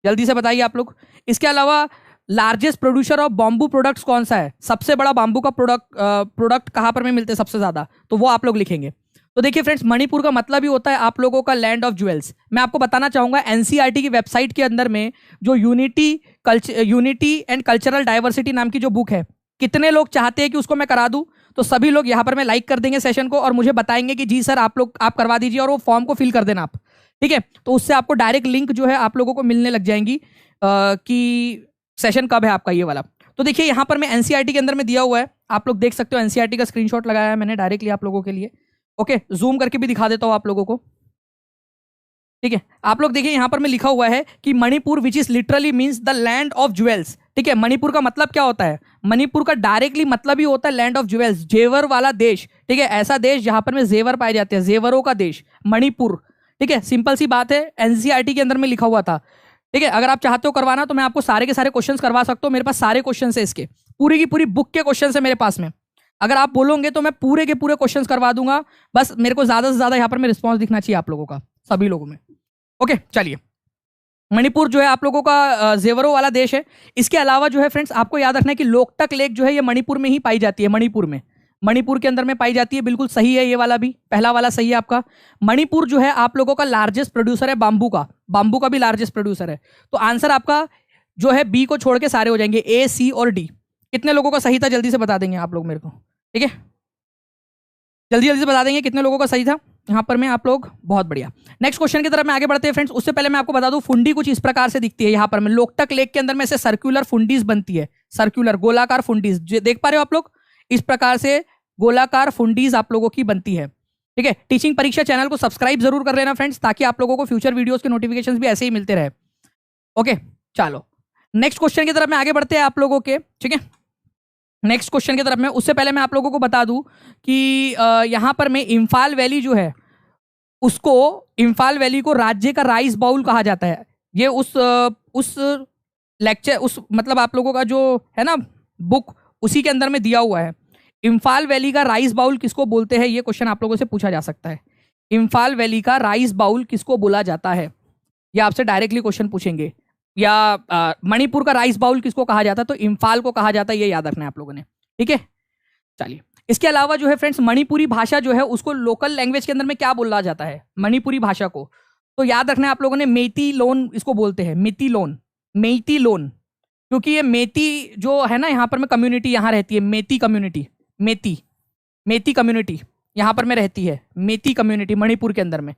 जल्दी से बताइए आप लोग। इसके अलावा largest producer of bamboo products कौन सा है, सबसे बड़ा बाम्बू का प्रोडक्ट कहाँ पर में मिलते हैं सबसे ज्यादा, तो वो आप लोग लिखेंगे। तो देखिए फ्रेंड्स, मणिपुर का मतलब ही होता है आप लोगों का लैंड ऑफ ज्वेल्स। मैं आपको बताना चाहूंगा एनसीईआरटी की वेबसाइट के अंदर में जो यूनिटी एंड कल्चरल डाइवर्सिटी नाम की जो बुक है, कितने लोग चाहते हैं कि उसको मैं करा दूं, तो सभी लोग यहाँ पर मैं लाइक कर देंगे सेशन को और मुझे बताएंगे कि जी सर आप करवा दीजिए, और वो फॉर्म को फिल कर देना आप, ठीक है। तो उससे आपको डायरेक्ट लिंक जो है आप लोगों को मिलने लग जाएंगी कि सेशन कब है आपका ये वाला। तो देखिए यहाँ पर मैं एनसीईआरटी के अंदर में दिया हुआ है, आप लोग देख सकते हो, एनसीईआरटी का स्क्रीनशॉट लगाया है मैंने डायरेक्टली आप लोगों के लिए। ओके, जूम करके भी दिखा देता हूँ आप लोगों को, ठीक है। आप लोग देखिए यहाँ पर मैं लिखा हुआ है कि Manipur which is literally means the land of jewels, ठीक है। मणिपुर का मतलब क्या होता है, मणिपुर का डायरेक्टली मतलब ही होता है लैंड ऑफ ज्वेल्स, जेवर वाला देश, ठीक है, ऐसा देश जहां पर में जेवर पाए जाते हैं, जेवरों का देश मणिपुर, ठीक है। सिंपल सी बात है, एनसीईआरटी के अंदर में लिखा हुआ था, ठीक है। अगर आप चाहते हो करवाना तो मैं आपको सारे के सारे क्वेश्चंस करवा सकता हूँ, मेरे पास सारे क्वेश्चन है, इसके पूरी की पूरी बुक के क्वेश्चन है मेरे पास में। अगर आप बोलोगे तो मैं पूरे के पूरे क्वेश्चंस करवा दूंगा, बस मेरे को ज्यादा से ज्यादा यहाँ पर में रिस्पॉन्स दिखना चाहिए आप लोगों का, सभी लोगों में। ओके चलिए, मणिपुर जो है आप लोगों का जेवरों वाला देश है। इसके अलावा जो है फ्रेंड्स आपको याद रखना है कि लोकटक लेक जो है ये मणिपुर में ही पाई जाती है, मणिपुर में, मणिपुर के अंदर में पाई जाती है, बिल्कुल सही है ये वाला भी, पहला वाला सही है आपका। मणिपुर जो है आप लोगों का लार्जेस्ट प्रोड्यूसर है बाम्बू का, बाम्बू का भी लार्जेस्ट प्रोड्यूसर है। तो आंसर आपका जो है बी को छोड़ के सारे हो जाएंगे, ए, सी और डी। कितने लोगों का सही था जल्दी से बता देंगे आप लोग मेरे को, ठीक है, जल्दी जल्दी से बता देंगे कितने लोगों का सही था यहाँ पर में आप लोग। बहुत बढ़िया, नेक्स्ट क्वेश्चन की तरफ में आगे बढ़ते हैं फ्रेंड्स। उससे पहले मैं आपको बता दूं फुंडी कुछ इस प्रकार से दिखती है यहाँ पर में, लोकटक लेक के अंदर में से सर्कुलर फुंडीज बनती है, सर्कुलर गोलाकार फुंडीज, देख पा रहे हो आप लोग, इस प्रकार से गोलाकार फुंडीज आप लोगों की बनती है। ठीक है, टीचिंग परीक्षा चैनल को सब्सक्राइब जरूर कर लेना फ्रेंड्स, ताकि आप लोगों को फ्यूचर वीडियोस के नोटिफिकेशंस भी ऐसे ही मिलते रहे। ओके, चलो नेक्स्ट क्वेश्चन की तरफ में आगे बढ़ते हैं आप लोगों के। ठीक है, नेक्स्ट क्वेश्चन की तरफ में, उससे पहले मैं आप लोगों को बता दूं कि यहां पर मैं इम्फाल वैली जो है उसको, इम्फाल वैली को राज्य का राइस बाउल कहा जाता है। ये उस लेक्चर, उस मतलब आप लोगों का जो है ना बुक, उसी के अंदर में दिया हुआ है। इम्फाल वैली का राइस बाउल किसको बोलते हैं, ये क्वेश्चन आप लोगों से पूछा जा सकता है। इम्फाल वैली का राइस बाउल किसको बोला जाता है, ये आपसे डायरेक्टली क्वेश्चन पूछेंगे। या मणिपुर का राइस बाउल किसको कहा जाता है, तो इम्फाल को कहा जाता है, ये याद रखना है आप लोगों ने। ठीक है, चलिए इसके अलावा जो है फ्रेंड्स, मणिपुरी भाषा जो है उसको लोकल लैंग्वेज के अंदर में क्या बोला जाता है, मणिपुरी भाषा को, तो याद रखना है आप लोगों ने, मेती लोन इसको बोलते हैं। मेती लोन, मेती लोन, क्योंकि ये मेती जो है ना यहाँ पर में कम्युनिटी यहाँ रहती है, मेती कम्युनिटी, मेती कम्युनिटी यहाँ पर में रहती है, मेती कम्युनिटी मणिपुर के अंदर में।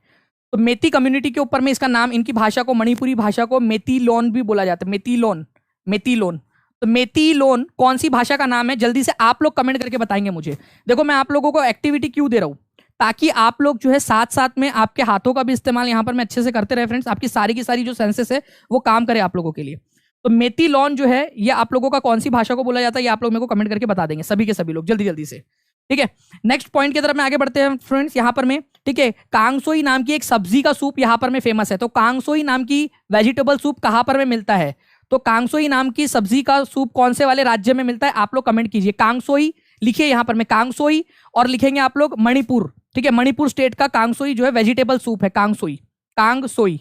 तो मेती कम्युनिटी के ऊपर में इसका नाम, इनकी भाषा को, मणिपुरी भाषा को मेती लोन भी बोला जाता है। मेती लोन, मेती लोन। तो मेती लोन कौन सी भाषा का नाम है, जल्दी से आप लोग कमेंट करके बताएंगे मुझे। देखो मैं आप लोगों को एक्टिविटी क्यों दे रहा हूँ, ताकि आप लोग जो है साथ साथ में आपके हाथों का भी इस्तेमाल यहाँ पर मैं अच्छे से करते रहे फ्रेंड्स, आपकी सारी की सारी जो सेंसेस है वो काम करे आप लोगों के लिए। तो मेती लोन जो है ये आप लोगों का कौन सी भाषा को बोला जाता है, ये आप लोग मेरे को कमेंट करके बता देंगे सभी के सभी लोग जल्दी जल्दी से। ठीक है, नेक्स्ट पॉइंट की तरफ में आगे बढ़ते हैं फ्रेंड्स। यहाँ पर में, ठीक है, कांगसोई नाम की एक सब्जी का सूप यहाँ पर में फेमस है। तो कांगसोई नाम की वेजिटेबल सूप कहाँ पर में मिलता है, तो कांगसोई नाम की सब्जी का सूप कौन से वाले राज्य में मिलता है, आप लोग कमेंट कीजिए। कांगसोई लिखिए यहाँ पर में, कांगसोई, और लिखेंगे आप लोग मणिपुर। ठीक है, मणिपुर स्टेट का कांगसोई जो है वेजिटेबल सूप है, कांगसोई, कांगसोई।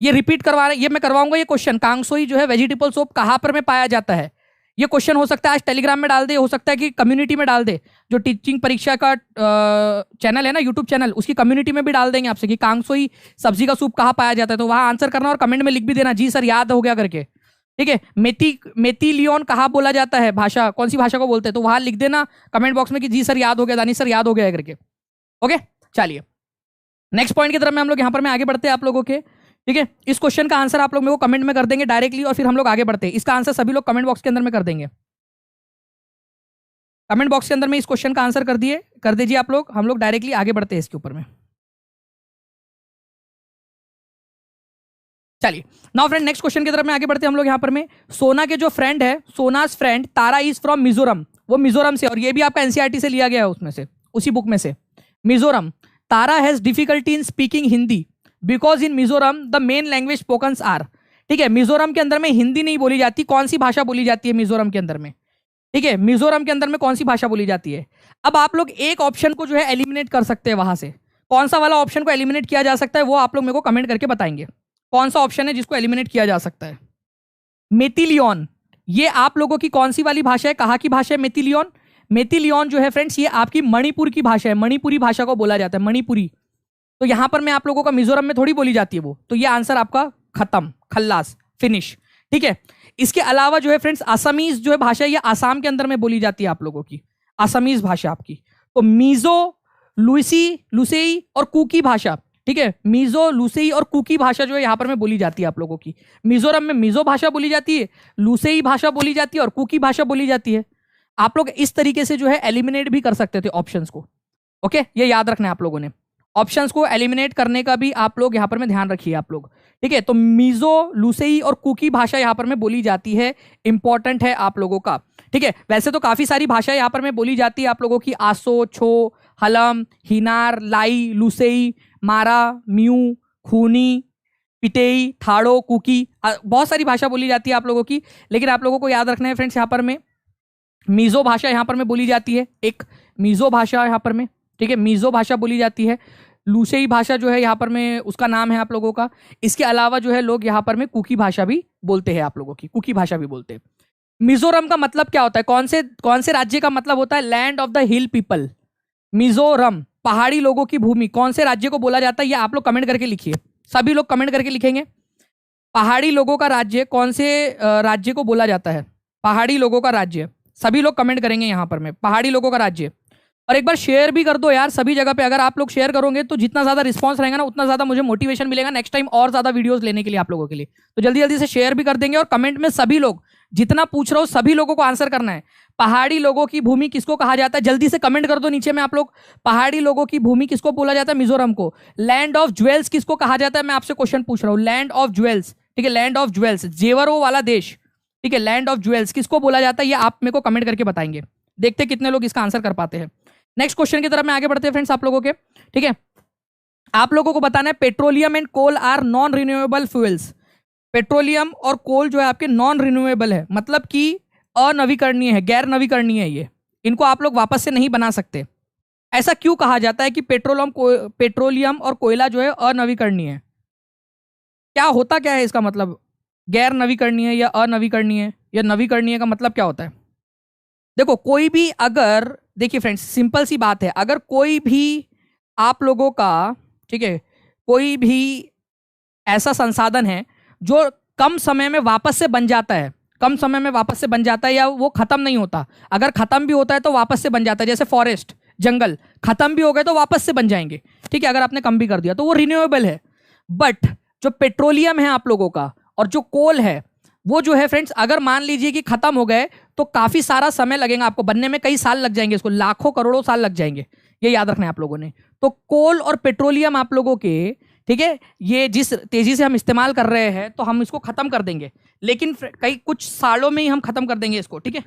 ये रिपीट करवा रहे, ये मैं करवाऊंगा ये क्वेश्चन, कांगसोई जो है वेजिटेबल सूप कहाँ पर में पाया जाता है। ये क्वेश्चन हो सकता है आज टेलीग्राम में डाल दे, हो सकता है कि कम्युनिटी में डाल दे, जो टीचिंग परीक्षा का चैनल है ना यूट्यूब चैनल, उसकी कम्युनिटी में भी डाल देंगे आपसे कि कांगसोई सब्जी का सूप कहाँ पाया जाता है। तो वहां आंसर करना और कमेंट में लिख भी देना, जी सर याद हो गया करके। ठीक है, मेती लियोन कहाँ बोला जाता है, भाषा कौन सी भाषा को बोलते हैं, तो वहां लिख देना कमेंट बॉक्स में कि जी सर याद हो गया, दानिश सर याद हो गया करके। ओके, चलिए नेक्स्ट पॉइंट की तरफ में हम लोग यहाँ पर में आगे बढ़ते हैं आप लोगों के। ठीक है, इस क्वेश्चन का आंसर आप लोग मेरे को कमेंट में कर देंगे डायरेक्टली, और फिर हम लोग आगे बढ़ते हैं। इसका आंसर सभी लोग कमेंट बॉक्स के अंदर में कर देंगे। कमेंट बॉक्स के अंदर में इस क्वेश्चन का आंसर कर दीजिए आप लोग, हम लोग डायरेक्टली आगे बढ़ते हैं इसके ऊपर में। चलिए नाउ फ्रेंड, नेक्स्ट क्वेश्चन की तरफ में आगे बढ़ते हैं हम लोग यहाँ पर में। सोना के जो फ्रेंड है, Sona's friend Tara is from Mizoram, वो मिजोरम से, और ये भी आपका एनसीईआरटी से लिया गया है, उसमें से, उसी बुक में से। Mizoram, Tara has difficulty in speaking Hindi because in Mizoram the main language spokens are. ठीक है, मिजोरम के अंदर में हिंदी नहीं बोली जाती, कौन सी भाषा बोली जाती है मिजोरम के अंदर में। ठीक है, मिजोरम के अंदर में कौन सी भाषा बोली जाती है। अब आप लोग एक ऑप्शन को जो है एलिमिनेट कर सकते हैं वहां से, कौन सा वाला ऑप्शन को एलिमिनेट किया जा सकता है वो आप लोग मेरे को कमेंट करके बताएंगे, कौन सा ऑप्शन है जिसको एलिमिनेट किया जा सकता है। मेतिलियन, ये आप लोगों की कौन सी वाली भाषा है, कहाँ की भाषा है मेतिलियन। मेतिलियन जो है फ्रेंड्स, ये आपकी मणिपुर की भाषा है, मणिपुरी भाषा को बोला जाता है, मणिपुरी। तो यहां पर मैं आप लोगों का मिजोरम में थोड़ी बोली जाती है वो, तो ये आंसर आपका खत्म, खल्लास, फिनिश। ठीक है, इसके अलावा जो है फ्रेंड्स, असमीज जो है भाषा, ये आसाम के अंदर में बोली जाती है आप लोगों की, असमीज भाषा आपकी। तो मीजो, लुसेई और कुकी भाषा, ठीक है, मीजो, लुसेई और कुकी भाषा जो है यहाँ पर में बोली जाती है आप लोगों की। मिजोरम में मिजो भाषा बोली जाती है, लुसेई भाषा बोली जाती है और कुकी भाषा बोली जाती है। आप लोग इस तरीके से जो है एलिमिनेट भी कर सकते थे ऑप्शंस को। ओके, ये याद रखना है आप लोगों ने, ऑप्शंस को एलिमिनेट करने का भी आप लोग यहाँ पर में ध्यान रखिए आप लोग। ठीक है, तो मिजो, लुसेई और कुकी भाषा यहाँ पर में बोली जाती है, इंपॉर्टेंट है आप लोगों का। ठीक है, वैसे तो काफी सारी भाषा यहाँ पर में बोली जाती है आप लोगों की, आसो, छो, हलम, हिनार, लाई, लुसेई, मारा, म्यू, खूनी, पिटेई, थाड़ो, कुकी, बहुत सारी भाषा बोली जाती है आप लोगों की। लेकिन आप लोगों को याद रखना है फ्रेंड्स, यहाँ पर में मीजो भाषा यहाँ पर में बोली जाती है, एक मीजो भाषा यहाँ पर में, ठीक है, मीजो भाषा बोली जाती है। लुसेई भाषा जो है यहाँ पर में उसका नाम है आप लोगों का। इसके अलावा जो है लोग यहाँ पर में कुकी भाषा भी बोलते हैं आप लोगों की, कुकी भाषा भी बोलते हैं। मिजोरम का मतलब क्या होता है, कौन से राज्य का मतलब होता है, land of the hill people. Mizoram, पहाड़ी लोगों की भूमि, कौन से राज्य को बोला जाता है, ये आप लोग कमेंट करके लिखिए, सभी लोग कमेंट करके लिखेंगे। पहाड़ी लोगों का राज्य कौन से राज्य को बोला जाता है, पहाड़ी लोगों का राज्य, सभी लोग कमेंट करेंगे यहाँ पर में, पहाड़ी लोगों का राज्य। और एक बार शेयर भी कर दो यार सभी जगह पे, अगर आप लोग शेयर करोगे तो जितना ज्यादा रिस्पांस रहेगा ना, उतना ज्यादा मुझे मोटिवेशन मिलेगा नेक्स्ट टाइम और ज्यादा वीडियोस लेने के लिए आप लोगों के लिए। तो जल्दी जल्दी से शेयर भी कर देंगे, और कमेंट में सभी लोग जितना पूछ रहा हूं सभी लोगों को आंसर करना है। पहाड़ी लोगों की भूमि किसको कहा जाता है? जल्दी से कमेंट कर दो नीचे में आप लोग। पहाड़ी लोगों की भूमि किसको बोला जाता है? मिजोरम को। लैंड ऑफ ज्वेल्स किसको कहा जाता है? मैं आपसे क्वेश्चन पूछ रहा हूं, लैंड ऑफ ज्वेल्स, ठीक है, लैंड ऑफ ज्वेल्स, जेवरों वाला देश, ठीक है, लैंड ऑफ ज्वेल्स किसको बोला जाता है? ये आप मेरे को कमेंट करके बताएंगे। देखते कितने लोग इसका आंसर कर पाते हैं। नेक्स्ट क्वेश्चन की तरफ में आगे बढ़ते हैं फ्रेंड्स आप लोगों के, ठीक है। आप लोगों को बताना है petroleum and coal are non renewable fuels. Petroleum और कोल जो है आपके नॉन रिन्यूएबल है, मतलब कि अनवीकरणीय है, गैर नवीकरणीय है ये, इनको आप लोग वापस से नहीं बना सकते। ऐसा क्यों कहा जाता है कि पेट्रोलियम और कोयला जो है अनवीकरणीय है? क्या होता क्या है इसका मतलब? गैर नवीकरणीय या अनवीकरणीय या नवीकरणीय का मतलब क्या होता है? देखो कोई भी, अगर देखिए फ्रेंड्स सिंपल सी बात है, अगर कोई भी आप लोगों का, ठीक है, कोई भी ऐसा संसाधन है जो कम समय में वापस से बन जाता है, कम समय में वापस से बन जाता है या वो खत्म नहीं होता, अगर खत्म भी होता है तो वापस से बन जाता है, जैसे फॉरेस्ट, जंगल खत्म भी हो गए तो वापस से बन जाएंगे, ठीक है, अगर आपने कम भी कर दिया तो वो रिन्यूएबल है। बट जो पेट्रोलियम है आप लोगों का और जो कोल है वो जो है फ्रेंड्स, अगर मान लीजिए कि खत्म हो गए तो काफी सारा समय लगेगा आपको बनने में, कई साल लग जाएंगे, इसको लाखों करोड़ों साल लग जाएंगे, ये याद रखना है आप लोगों ने। तो कोल और पेट्रोलियम आप लोगों के, ठीक है, ये जिस तेजी से हम इस्तेमाल कर रहे हैं तो हम इसको खत्म कर देंगे, लेकिन कई कुछ सालों में ही हम खत्म कर देंगे इसको, ठीक है,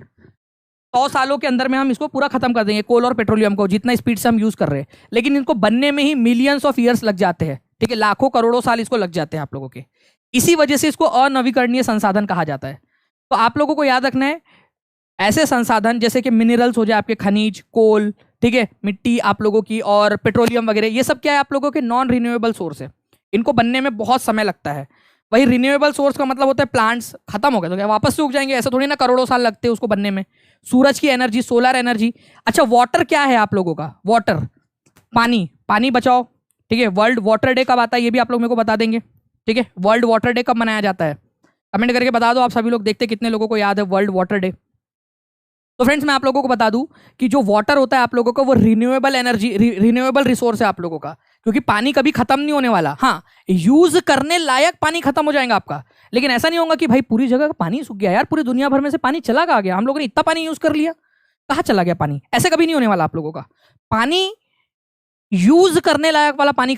100 सालों के अंदर में हम इसको पूरा खत्म कर देंगे कोल और पेट्रोलियम को, जितना स्पीड से हम यूज कर रहे हैं, लेकिन इनको बनने में ही मिलियंस ऑफ ईयर्स लग जाते हैं, ठीक है, लाखों करोड़ों साल इसको लग जाते हैं आप लोगों के। इसी वजह से इसको अनवीकरणीय संसाधन कहा जाता है। तो आप लोगों को याद रखना है, ऐसे संसाधन जैसे कि मिनरल्स हो जाए आपके, खनिज, कोल, ठीक है, मिट्टी आप लोगों की, और पेट्रोलियम वगैरह, ये सब क्या है आप लोगों के नॉन रिन्यूएबल सोर्स है, इनको बनने में बहुत समय लगता है। वही रिन्यूएबल सोर्स का मतलब होता है प्लांट्स खत्म हो गए तो क्या वापस से उग जाएंगे? ऐसा थोड़ी ना, करोड़ों साल लगते हैं उसको बनने में। सूरज की एनर्जी, सोलर एनर्जी। अच्छा वाटर क्या है आप लोगों का? वाटर, पानी, पानी बचाओ, ठीक है। वर्ल्ड वाटर डे कब आता है ये भी आप लोग मेरे को बता देंगे, ठीक है। वर्ल्ड वाटर डे कब मनाया जाता है? कमेंट करके बता दो आप सभी लोग, देखते कितने लोगों को याद है वर्ल्ड वाटर डे। तो फ्रेंड्स मैं आप लोगों को बता दूं कि जो वाटर होता है आप लोगों का वो रिन्यूएबल एनर्जी, रिन्यूएबल रिसोर्स है आप लोगों का, क्योंकि पानी कभी खत्म नहीं होने वाला। हाँ, यूज करने लायक पानी खत्म हो जाएगा आपका, लेकिन ऐसा नहीं होगा कि भाई पूरी जगह का पानी सूख गया यार, पूरी दुनिया भर में से पानी चला कहाँ गया, हम लोगों ने इतना पानी यूज कर लिया, कहाँ चला गया पानी? ऐसे कभी नहीं होने वाला आप लोगों का। पानी यूज करने लायक वाला पानी